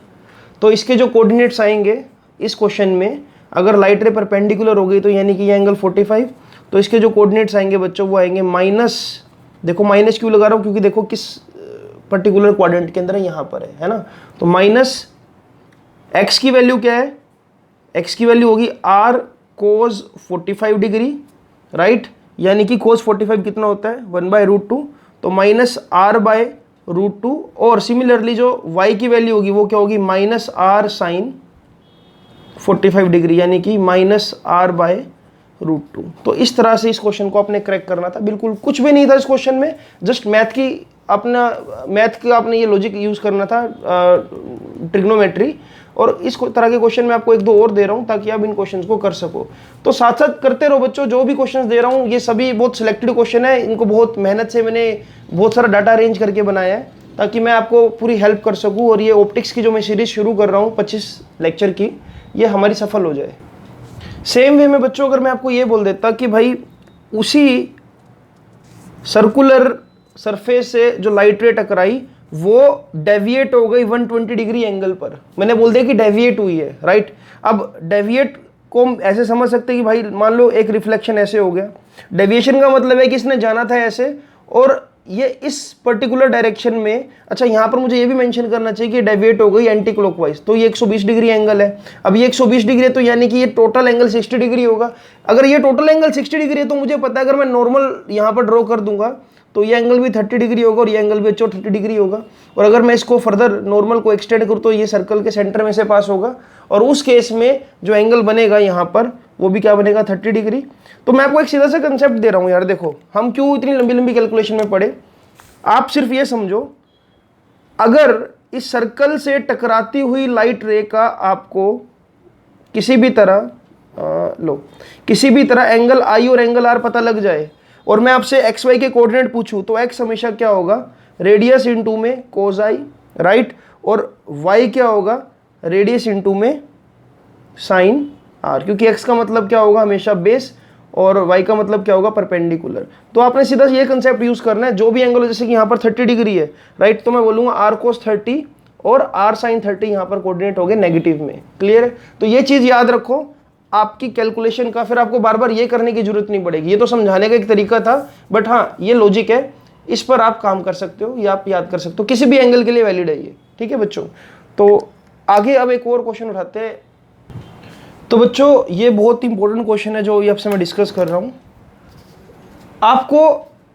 S1: तो इसके जो कोऑर्डिनेट्स आएंगे इस क्वेश्चन में, अगर लाइट रे परपेंडिकुलर हो गई तो यानी कि ये एंगल 45, तो इसके जो कोऑर्डिनेट्स आएंगे बच्चों वो आएंगे माइनस। देखो माइनस क्यों लगा रहा हूँ, क्योंकि देखो किस पर्टिकुलर क्वाड्रेंट के अंदर है, यहाँ पर है ना। तो माइनस x की वैल्यू क्या है, x की वैल्यू होगी r cos 45 डिग्री, राइट, यानी कि cos 45 कितना होता है 1/√2, तो माइनस r/√2। और सिमिलरली जो y की वैल्यू होगी वो क्या होगी, माइनस r साइन 45 डिग्री, यानी कि माइनस r/√2। तो इस तरह से इस क्वेश्चन को आपने क्रैक करना था। बिल्कुल कुछ भी नहीं था इस क्वेश्चन में, जस्ट मैथ का आपने ये लॉजिक यूज़ करना था, ट्रिग्नोमेट्री। और इस तरह के क्वेश्चन मैं आपको एक दो और दे रहा हूँ ताकि आप इन क्वेश्चंस को कर सको। तो साथ साथ करते रहो बच्चों, जो भी क्वेश्चंस दे रहा हूँ ये सभी बहुत सिलेक्टेड क्वेश्चन है, इनको बहुत मेहनत से मैंने बहुत सारा डाटा अरेंज करके बनाया है ताकि मैं आपको पूरी हेल्प कर सकूँ। और ये ऑप्टिक्स की जो मैं सीरीज शुरू कर रहा हूँ 25 लेक्चर की, ये हमारी सफल हो जाए। सेम वे में बच्चों अगर मैं आपको ये बोल देता कि भाई उसी सर्कुलर सरफेस से जो लाइट रे टकराई वो डेविएट हो गई 120 डिग्री एंगल पर, मैंने बोल दिया कि डेविएट हुई है, राइट। अब डेविएट को हम ऐसे समझ सकते हैं कि भाई मान लो एक रिफ्लेक्शन ऐसे हो गया, डेविएशन का मतलब है कि इसने जाना था ऐसे और ये इस पर्टिकुलर डायरेक्शन में। अच्छा यहाँ पर मुझे ये भी मेंशन करना चाहिए कि डेविएट हो गई एंटी क्लॉकवाइज, तो ये 120 डिग्री एंगल है। अब ये 120 डिग्री है तो यानी कि ये टोटल एंगल 60 डिग्री होगा। अगर ये टोटल एंगल 60 डिग्री है तो मुझे पता है अगर मैं नॉर्मल यहाँ पर ड्रॉ कर दूंगा तो ये एंगल भी 30 डिग्री होगा और ये एंगल भी 30 डिग्री होगा। और अगर मैं इसको फर्दर नॉर्मल को एक्सटेंड करूँ तो ये सर्कल के सेंटर में से पास होगा, और उस केस में जो एंगल बनेगा यहाँ पर वो भी क्या बनेगा 30 डिग्री। तो मैं आपको एक सीधा सा कंसेप्ट दे रहा हूँ यार, देखो हम क्यों इतनी लंबी लंबी कैलकुलेशन में पड़े। आप सिर्फ ये समझो, अगर इस सर्कल से टकराती हुई लाइट रे का आपको किसी भी तरह किसी भी तरह एंगल आई और एंगल आर पता लग जाए और मैं आपसे एक्स वाई के कोऑर्डिनेट पूछूं तो एक्स हमेशा क्या होगा, रेडियस इनटू में कोस आई, राइट, और y क्या होगा, रेडियस इंटू में साइन r, क्योंकि x का मतलब क्या होगा हमेशा बेस और y का मतलब क्या होगा परपेंडिकुलर। तो आपने सीधा ये कंसेप्ट यूज करना है, जो भी एंगल जैसे कि यहाँ पर 30 डिग्री है, राइट, तो मैं बोलूंगा r cos 30 और r sin 30 यहाँ पर कोऑर्डिनेट हो गए नेगेटिव में। क्लियर है? तो ये चीज याद रखो आपकी कैलकुलेशन का, फिर आपको बार बार ये करने की जरूरत नहीं पड़ेगी। ये तो समझाने का एक तरीका था, बट हाँ ये लॉजिक है, इस पर आप काम कर सकते हो या आप याद कर सकते हो, किसी भी एंगल के लिए वैलिड है ये। ठीक है बच्चों, तो आगे अब एक और क्वेश्चन उठाते हैं। तो बच्चों ये बहुत इंपॉर्टेंट क्वेश्चन है जो ये आपसे मैं डिस्कस कर रहा हूं। आपको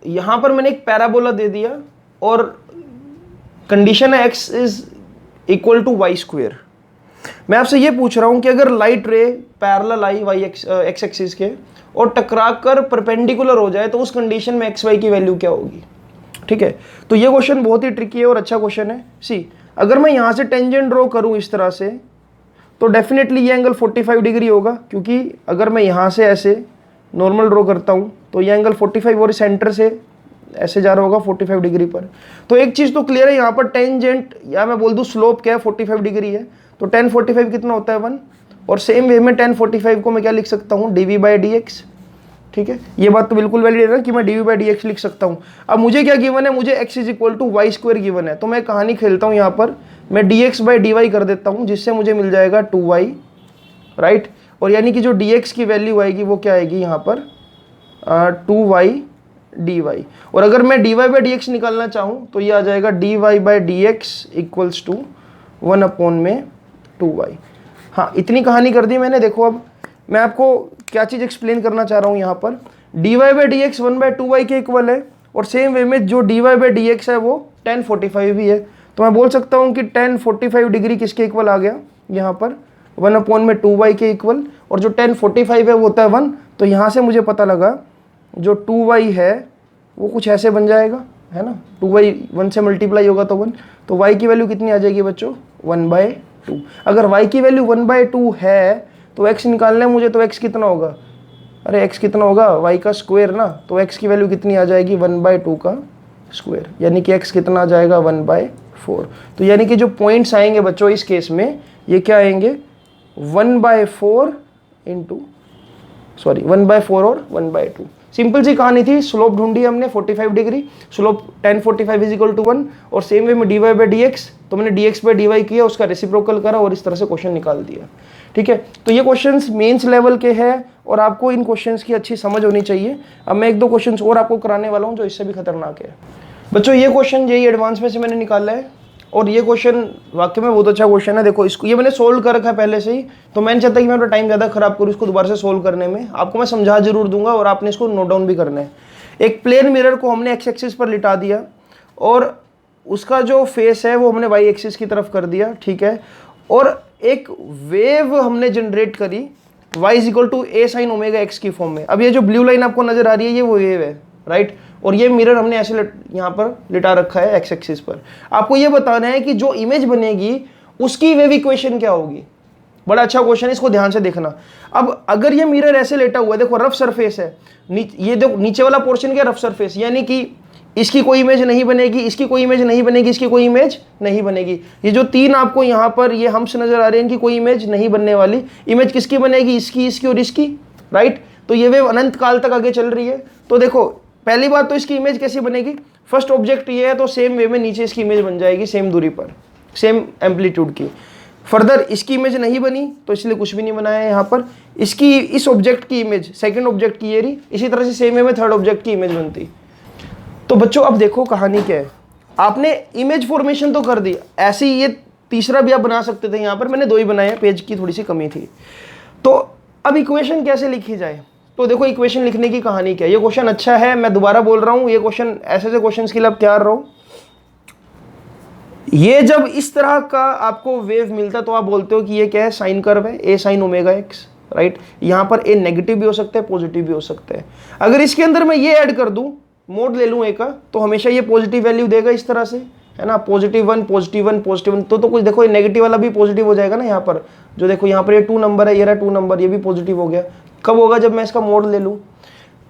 S1: यहां पर मैंने एक पैराबोला दे दिया और कंडीशन है x is equal to Y square. मैं आपसे ये पूछ रहा हूं कि अगर लाइट रे पैरेलल आई वाई एक्स एक्सिस के और टकरा कर परपेंडिकुलर हो जाए तो उस कंडीशन में एक्स वाई की वैल्यू क्या होगी। ठीक है, तो ये क्वेश्चन बहुत ही ट्रिकी है और अच्छा क्वेश्चन है। सी, अगर मैं यहां से टेंजेंट ड्रॉ करूं इस तरह से तो डेफिनेटली ये एंगल 45 डिग्री होगा, क्योंकि अगर मैं यहाँ से ऐसे नॉर्मल ड्रॉ करता हूँ तो ये एंगल 45 और सेंटर से ऐसे जा रहा होगा 45 डिग्री पर। तो एक चीज़ तो क्लियर है, यहाँ पर टेंजेंट या मैं बोल दूँ स्लोप क्या है 45 डिग्री है, तो tan 45 कितना होता है 1, और सेम वे में tan 45 को मैं क्या लिख सकता हूँ dv/dx। ठीक है, ये बात तो बिल्कुल वैलिड है ना कि मैं dv/dx लिख सकता हूँ। अब मुझे क्या गिवन है, मुझे x is equal to Y square given है, तो मैं कहानी खेलता हूँ यहाँ पर, मैं dx/dy कर देता हूँ जिससे मुझे मिल जाएगा 2y, राइट, और यानी कि जो dx की वैल्यू आएगी वो क्या आएगी यहाँ पर 2y dy, और अगर मैं dy/dx निकालना चाहूँ तो ये आ जाएगा dy/dx इक्वल्स टू 1/2y। हाँ, इतनी कहानी कर दी मैंने। देखो अब मैं आपको क्या चीज़ एक्सप्लेन करना चाह रहा हूँ यहाँ पर, dy/dx 1/2y के इक्वल है, और सेम वे में जो dy/dx है वो tan 45 भी है, तो मैं बोल सकता हूँ कि tan 45 डिग्री किसके इक्वल आ गया यहाँ पर 1/2y के इक्वल, और जो tan 45 है वो होता है 1, तो यहाँ से मुझे पता लगा जो 2y है वो कुछ ऐसे बन जाएगा, है ना, 2y 1 से मल्टीप्लाई होगा तो 1, तो y की वैल्यू कितनी आ जाएगी बच्चों 1/2। अगर y की वैल्यू 1/2 है तो x निकालना है मुझे, तो x कितना होगा, अरे x कितना होगा y का स्क्वायर ना, तो x की वैल्यू कितनी आ जाएगी 1/2 का स्क्वायर, यानी कि x कितना आ जाएगा 1/4। तो यानी कि जो पॉइंट्स आएंगे बच्चों इस केस में ये क्या आएंगे 1/4 इंटू 1/4 और 1/2। सिंपल सी कहानी थी, स्लोप ढूंढी हमने 45 degree, slope tan 45 is equal to 1, और सेम वे में dy/dx, तो मैंने dx/dy किया, उसका रेसिप्रोकल करा और इस तरह से क्वेश्चन निकाल दिया। ठीक है, तो ये क्वेश्चंस मेंस लेवल के हैं और आपको इन क्वेश्चंस की अच्छी समझ होनी चाहिए। अब मैं एक दो क्वेश्चंस और आपको कराने वाला हूँ जो इससे भी खतरनाक है बच्चों। ये क्वेश्चन यही एडवांस में से मैंने निकाला है और ये क्वेश्चन वाकई में बहुत अच्छा क्वेश्चन है। देखो इसको ये मैंने सोल्व कर रखा है पहले से ही, तो मैं नहीं चाहता कि मैं अपना टाइम ज़्यादा खराब करूँ इसको दोबारा से सोल्व करने में। आपको मैं समझा जरूर दूंगा और आपने इसको नोट डाउन भी करना है। एक प्लेन मिरर को हमने एक्स एक्सिस पर लिटा दिया और उसका जो फेस है वो हमने वाई एक्सिस की तरफ कर दिया, ठीक है, और एक वेव हमने जनरेट करी y is equal to a sin omega x की फॉर्म में। अब ये जो ब्लू लाइन आपको नजर आ रही है ये वो वेव है, राइट, और ये मिरर हमने ऐसे यहाँ पर लिटा रखा है एक्स एक्सिस पर। आपको ये बताना है कि जो इमेज बनेगी उसकी वेव इक्वेशन क्या होगी। बड़ा अच्छा क्वेश्चन है, इसको ध्यान से देखना। अब अगर ये मिरर ऐसे लेटा हुआ है, देखो रफ सरफेस है, ये देखो नीचे वाला पोर्शन क्या रफ सरफेस, यानी कि इसकी कोई इमेज नहीं बनेगी, इसकी कोई इमेज नहीं बनेगी, इसकी कोई इमेज नहीं बनेगी। ये जो तीन आपको यहाँ पर ये हम्स नजर आ रहे हैं इनकी कोई इमेज नहीं बनने वाली। इमेज किसकी बनेगी, इसकी, इसकी और इसकी, राइट। तो ये वेव अनंत काल तक आगे चल रही है। तो देखो पहली बात तो इसकी इमेज कैसी बनेगी, फर्स्ट ऑब्जेक्ट ये है तो सेम वे में नीचे इसकी इमेज बन जाएगी, सेम दूरी पर, सेम एम्पलीट्यूड की। फर्दर इसकी इमेज नहीं बनी तो इसलिए कुछ भी नहीं बनाया है यहाँ पर। इसकी इस ऑब्जेक्ट की इमेज सेकंड ऑब्जेक्ट की ये रही, इसी तरह से सेम वे में थर्ड ऑब्जेक्ट की इमेज बनती। तो बच्चों अब देखो कहानी क्या है, आपने इमेज फॉर्मेशन तो कर दी, ऐसे ही ये तीसरा भी आप बना सकते थे। यहाँ पर मैंने दो ही बनाए, पेज की थोड़ी सी कमी थी। तो अब इक्वेशन कैसे लिखी जाए, तो देखो इक्वेशन लिखने की कहानी क्या है। ये क्वेश्चन अच्छा है, मैं दोबारा बोल रहा हूँ, ये क्वेश्चन ऐसे क्वेश्चन के लिए आप तैयार रहो। ये जब इस तरह का आपको वेव मिलता तो आप बोलते हो कि ये क्या है, साइन कर्व है, a sin omega x, right. यहाँ पर a नेगेटिव भी हो सकता है, पॉजिटिव भी हो सकता है। अगर इसके अंदर मैं ये ऐड कर दूं, मोड ले लूं a का, तो हमेशा ये पॉजिटिव वैल्यू देगा इस तरह से, है ना, +1 +1 +1। तो कुछ देखो ये नेगेटिव वाला भी पॉजिटिव हो जाएगा ना यहाँ पर, जो देखो यहाँ पर ये 2 नंबर है, ये रहा 2 नंबर, ये भी पॉजिटिव हो गया। कब होगा, जब मैं इसका मोड ले लूं।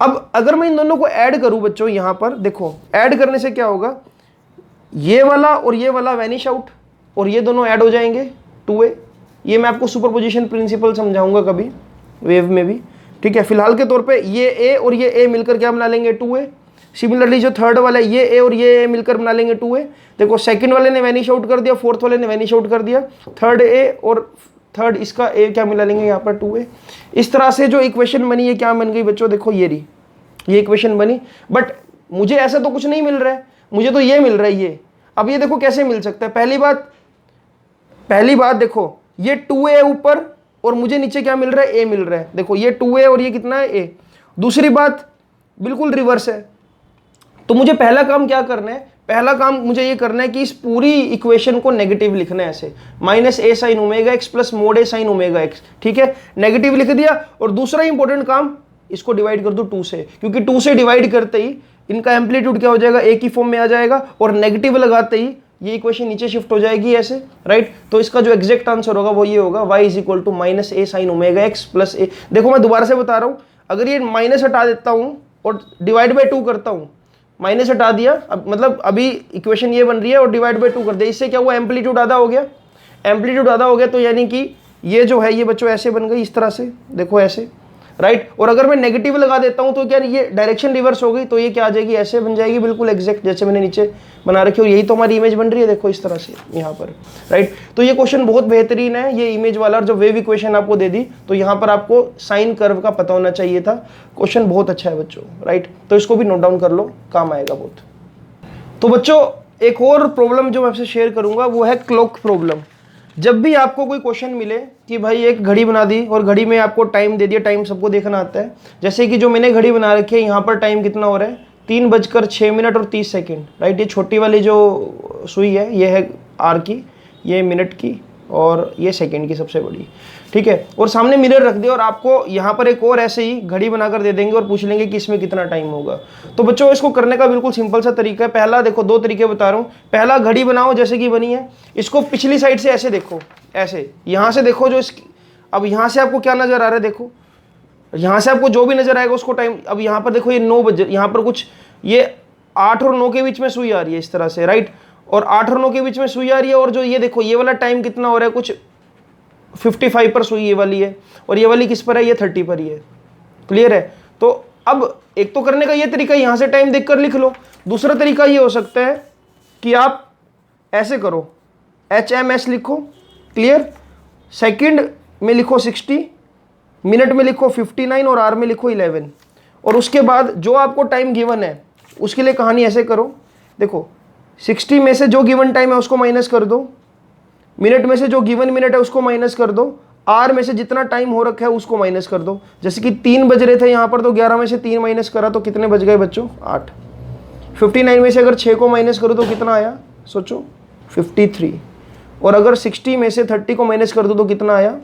S1: अब अगर मैं इन दोनों को ऐड करूं बच्चों, यहाँ पर देखो ऐड करने से क्या होगा, ये वाला और ये वाला वैनिश आउट और ये दोनों ऐड हो जाएंगे 2a। ये मैं आपको सुपरपोजिशन प्रिंसिपल समझाऊंगा कभी वेव में भी, ठीक है। फिलहाल के तौर पे ये a और ये a मिलकर क्या बना लेंगे 2a। सिमिलरली जो थर्ड वाला है ये a और ये a मिलकर बना लेंगे 2a। देखो सेकंड वाले ने वैनिश आउट कर दिया, फोर्थ वाले ने वैनिश आउट कर दिया, थर्ड a और थर्ड इसका a क्या मिला लेंगे यहाँ पर 2a। इस तरह से जो इक्वेशन बनी है क्या बन गई बच्चों, देखो ये रही ये इक्वेशन बनी। बट मुझे ऐसा तो कुछ नहीं मिल रहा है, मुझे तो ये मिल रहा है ये। अब ये देखो कैसे मिल सकता है। पहली बात देखो ये 2a ऊपर और मुझे नीचे क्या मिल रहा है a मिल रहा है। देखो ये 2a और ये कितना है a। दूसरी बात बिल्कुल रिवर्स है। तो मुझे पहला काम क्या करना है, पहला काम मुझे ये करना है कि इस पूरी इक्वेशन को नेगेटिव लिखना है ऐसे, minus a sine omega X plus mode a sine omega x, ठीक है। नेगेटिव लिख दिया। और दूसरा इंपॉर्टेंट काम, इसको डिवाइड कर दो 2 से, क्योंकि 2 से डिवाइड करते ही इनका एम्पलीट्यूड क्या हो जाएगा, a की फॉर्म में आ जाएगा। और नेगेटिव लगाते ही ये इक्वेशन नीचे शिफ्ट हो जाएगी ऐसे, राइट। तो इसका जो एग्जैक्ट आंसर होगा वो ये होगा, y is equal to minus a sine omega X plus a। देखो मैं दोबारा से बता रहा हूँ, अगर ये माइनस हटा देता हूँ और डिवाइड बाई 2 करता हूँ, माइनस हटा दिया, अब मतलब अभी इक्वेशन ये बन रही है और डिवाइड बाई 2 कर दिया, इससे क्या हुआ, एम्पलीट्यूड आधा हो गया। एम्पलीट्यूड आधा हो गया तो यानी कि ये जो है ये बच्चों ऐसे बन गई इस तरह से, देखो ऐसे, राइट। और अगर मैं नेगेटिव लगा देता हूं तो क्या ये डायरेक्शन रिवर्स हो गई, तो ये क्या आ जाएगी, ऐसे बन जाएगी बिल्कुल एग्जैक्ट जैसे मैंने नीचे बना रखी। और यही तो हमारी इमेज बन रही है, देखो इस तरह से यहाँ पर, राइट। तो ये क्वेश्चन बहुत बेहतरीन है, ये इमेज वाला। और जब वेव इक्वेशन आपको दे दी तो यहाँ पर आपको साइन कर्व का पता होना चाहिए था। क्वेश्चन बहुत अच्छा है बच्चों, राइट। तो इसको भी नोट डाउन कर लो, काम आएगा बहुत। तो बच्चों एक और प्रॉब्लम जो मैं आपसे शेयर करूंगा वो है क्लॉक प्रॉब्लम। जब भी आपको कोई क्वेश्चन मिले कि भाई एक घड़ी बना दी और घड़ी में आपको टाइम दे दिया, टाइम सबको देखना आता है, जैसे कि जो मैंने घड़ी बना रखी है यहाँ पर टाइम कितना हो रहा है, 3:06 और 30 सेकेंड, राइट। ये छोटी वाली जो सुई है ये है आर की, ये मिनट की और ये सेकेंड की सबसे बड़ी, ठीक है। और सामने मिरर रख दिया और आपको यहाँ पर एक और ऐसे ही घड़ी बनाकर दे देंगे और पूछ लेंगे कि इसमें कितना टाइम होगा। तो बच्चों इसको करने का बिल्कुल सिंपल सा तरीका है। पहला देखो, 2 तरीके बता रहा हूँ। पहला, घड़ी बनाओ जैसे कि बनी है, इसको पिछली साइड से ऐसे देखो, ऐसे यहाँ से देखो जो इसकी, अब यहाँ से आपको क्या नजर आ रहा है, देखो यहाँ से आपको जो भी नजर आएगा उसको टाइम। अब यहाँ पर देखो ये 9 बजे, यहाँ पर कुछ ये 8 और 9 के बीच में सुई आ रही है इस तरह से, राइट। और 8 और 9 के बीच में सुई आ रही है। और जो ये देखो ये वाला टाइम कितना हो रहा है, कुछ 55 पर सुई ये वाली है और ये वाली किस पर है, ये 30 पर ही है। क्लियर है। तो अब एक तो करने का ये तरीका, यहां से टाइम देखकर लिख लो। दूसरा तरीका ये हो सकता है कि आप ऐसे करो, HMS लिखो, क्लियर। सेकंड में लिखो 60, मिनट में लिखो 59 और आर में लिखो 11। और उसके बाद जो आपको टाइम गिवन है उसके लिए कहानी ऐसे करो, देखो 60 में से जो गिवन टाइम है उसको माइनस कर दो, मिनट में से जो गिवन मिनट है उसको माइनस कर दो, आर में से जितना टाइम हो रखा है उसको माइनस कर दो। जैसे कि 3 बज रहे थे यहाँ पर, तो 11 में से 3 माइनस करा तो कितने बज गए बच्चों, 8। 59 में से अगर 6 को माइनस करो तो कितना आया, सोचो 53। और अगर 60 में से 30 को माइनस कर दो तो कितना आया,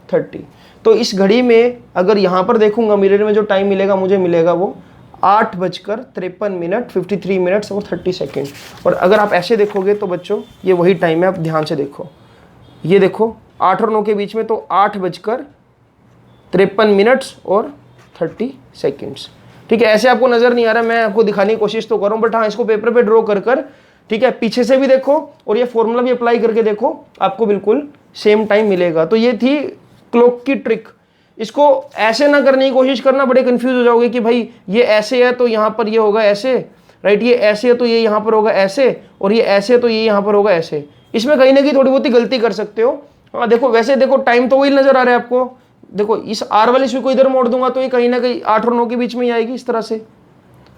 S1: 30। तो इस घड़ी में अगर यहाँ पर देखूंगा मिरर में जो टाइम मिलेगा मुझे मिलेगा वो 8:53 53 मिनट्स और 30 सेकेंड। और अगर आप ऐसे देखोगे तो बच्चों ये वही टाइम है। आप ध्यान से देखो, ये देखो 8 और 9 के बीच में, तो 8:53 मिनट्स और 30 सेकेंड्स, ठीक है। ऐसे आपको नजर नहीं आ रहा, मैं आपको दिखाने की कोशिश तो कर रहा हूँ, बट हाँ इसको पेपर पे ड्रॉ कर कर, ठीक है, पीछे से भी देखो और ये फॉर्मूला भी अप्लाई करके देखो, आपको बिल्कुल सेम टाइम मिलेगा। तो ये थी क्लॉक की ट्रिक। इसको ऐसे ना करने की कोशिश करना, बड़े कंफ्यूज हो जाओगे कि भाई ये ऐसे है तो यहाँ पर ये होगा ऐसे, राइट, ये ऐसे है तो ये यहाँ पर होगा ऐसे, और ये ऐसे है तो ये यहाँ पर होगा ऐसे। इसमें कहीं ना कहीं थोड़ी बहुत ही गलती कर सकते हो। हाँ देखो, वैसे देखो टाइम तो वही नजर आ रहा है आपको। देखो इस आर वाली सुई को इधर मोड़ दूंगा तो ये कहीं ना कहीं 8 और 9 के बीच में ही आएगी इस तरह से,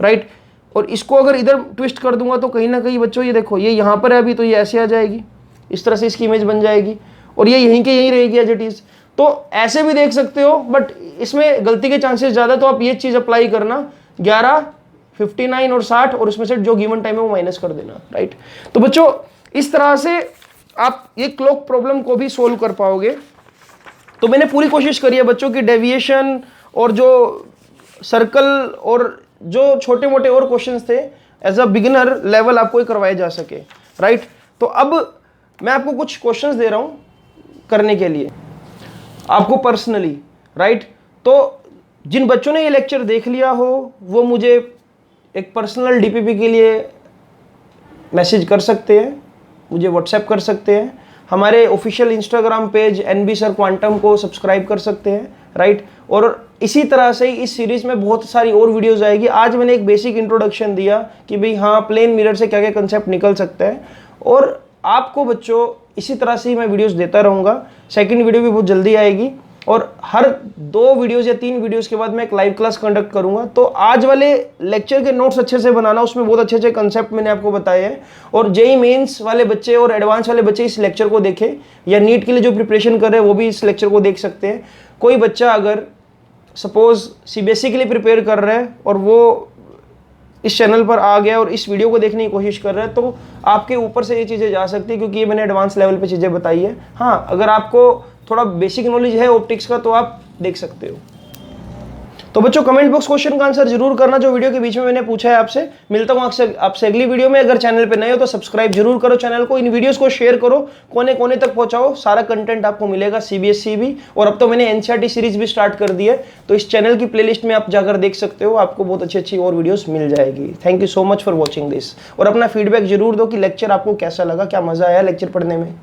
S1: राइट। और इसको अगर इधर ट्विस्ट कर दूंगा तो कहीं ना कहीं बच्चों ये देखो ये यहाँ पर है अभी, तो ये ऐसे आ जाएगी, इस तरह से इसकी इमेज बन जाएगी, और ये यहीं के यहीं रहेगी एज इट इज। तो ऐसे भी देख सकते हो, बट इसमें गलती के चांसेस ज्यादा। तो आप ये चीज अप्लाई करना, 11, 59 और 60, और उसमें से जो गिवन टाइम है वो माइनस कर देना, राइट। तो बच्चों इस तरह से आप ये क्लॉक प्रॉब्लम को भी सोल्व कर पाओगे। तो मैंने पूरी कोशिश करी है बच्चों की डेविएशन और जो सर्कल और जो छोटे मोटे और क्वेश्चंस थे एज अ बिगिनर लेवल आपको करवाए जा सके, राइट। तो अब मैं आपको कुछ क्वेश्चंस दे रहा हूं करने के लिए आपको पर्सनली, राइट। तो जिन बच्चों ने ये लेक्चर देख लिया हो वो मुझे एक पर्सनल डीपीपी के लिए मैसेज कर सकते हैं, मुझे व्हाट्सएप कर सकते हैं। हमारे official Instagram page NB Sir Quantum को सब्सक्राइब कर सकते हैं, राइट। और इसी तरह से इस सीरीज में बहुत सारी और वीडियोस आएगी। आज मैंने एक बेसिक इंट्रोडक्शन दिया कि भाई हाँ, प्लेन मिरर से क्या क्या कंसेप्ट निकल सकता है, और आपको बच्चों इसी तरह से ही मैं वीडियोस देता रहूँगा। सेकंड वीडियो भी बहुत जल्दी आएगी, और हर 2 वीडियोस या 3 वीडियोस के बाद मैं एक लाइव क्लास कंडक्ट करूंगा। तो आज वाले लेक्चर के नोट्स अच्छे से बनाना, उसमें बहुत अच्छे अच्छे कंसेप्ट मैंने आपको बताए हैं। और जेई मेंस वाले बच्चे और एडवांस वाले बच्चे इस लेक्चर को देखें, या नीट के लिए जो प्रिपरेशन कर रहे हैं वो भी इस लेक्चर को देख सकते हैं। कोई बच्चा अगर सपोज CBSE के लिए प्रिपेयर कर रहा है और वो इस चैनल पर आ गया और इस वीडियो को देखने की कोशिश कर रहा है, तो आपके ऊपर से ये चीज़ें जा सकती है, क्योंकि ये मैंने एडवांस लेवल पे चीज़ें बताई है। हाँ, अगर आपको थोड़ा बेसिक नॉलेज है ऑप्टिक्स का तो आप देख सकते हो। तो बच्चों कमेंट बॉक्स क्वेश्चन का आंसर जरूर करना जो वीडियो के बीच में मैंने पूछा है आपसे। मिलता हूँ आपसे अगली वीडियो में। अगर चैनल पे नए हो तो सब्सक्राइब जरूर करो चैनल को, इन वीडियोस को शेयर करो, कोने कोने तक पहुंचाओ। सारा कंटेंट आपको मिलेगा CBSE भी, और अब तो मैंने NCERT सीरीज भी स्टार्ट कर दी है, तो इस चैनल की प्लेलिस्ट में आप जाकर देख सकते हो, आपको बहुत अच्छी अच्छी और वीडियोस मिल जाएगी। Thank you so much for watching this, और अपना फीडबैक जरूर दो कि लेक्चर आपको कैसा लगा, क्या मजा आया लेक्चर पढ़ने में।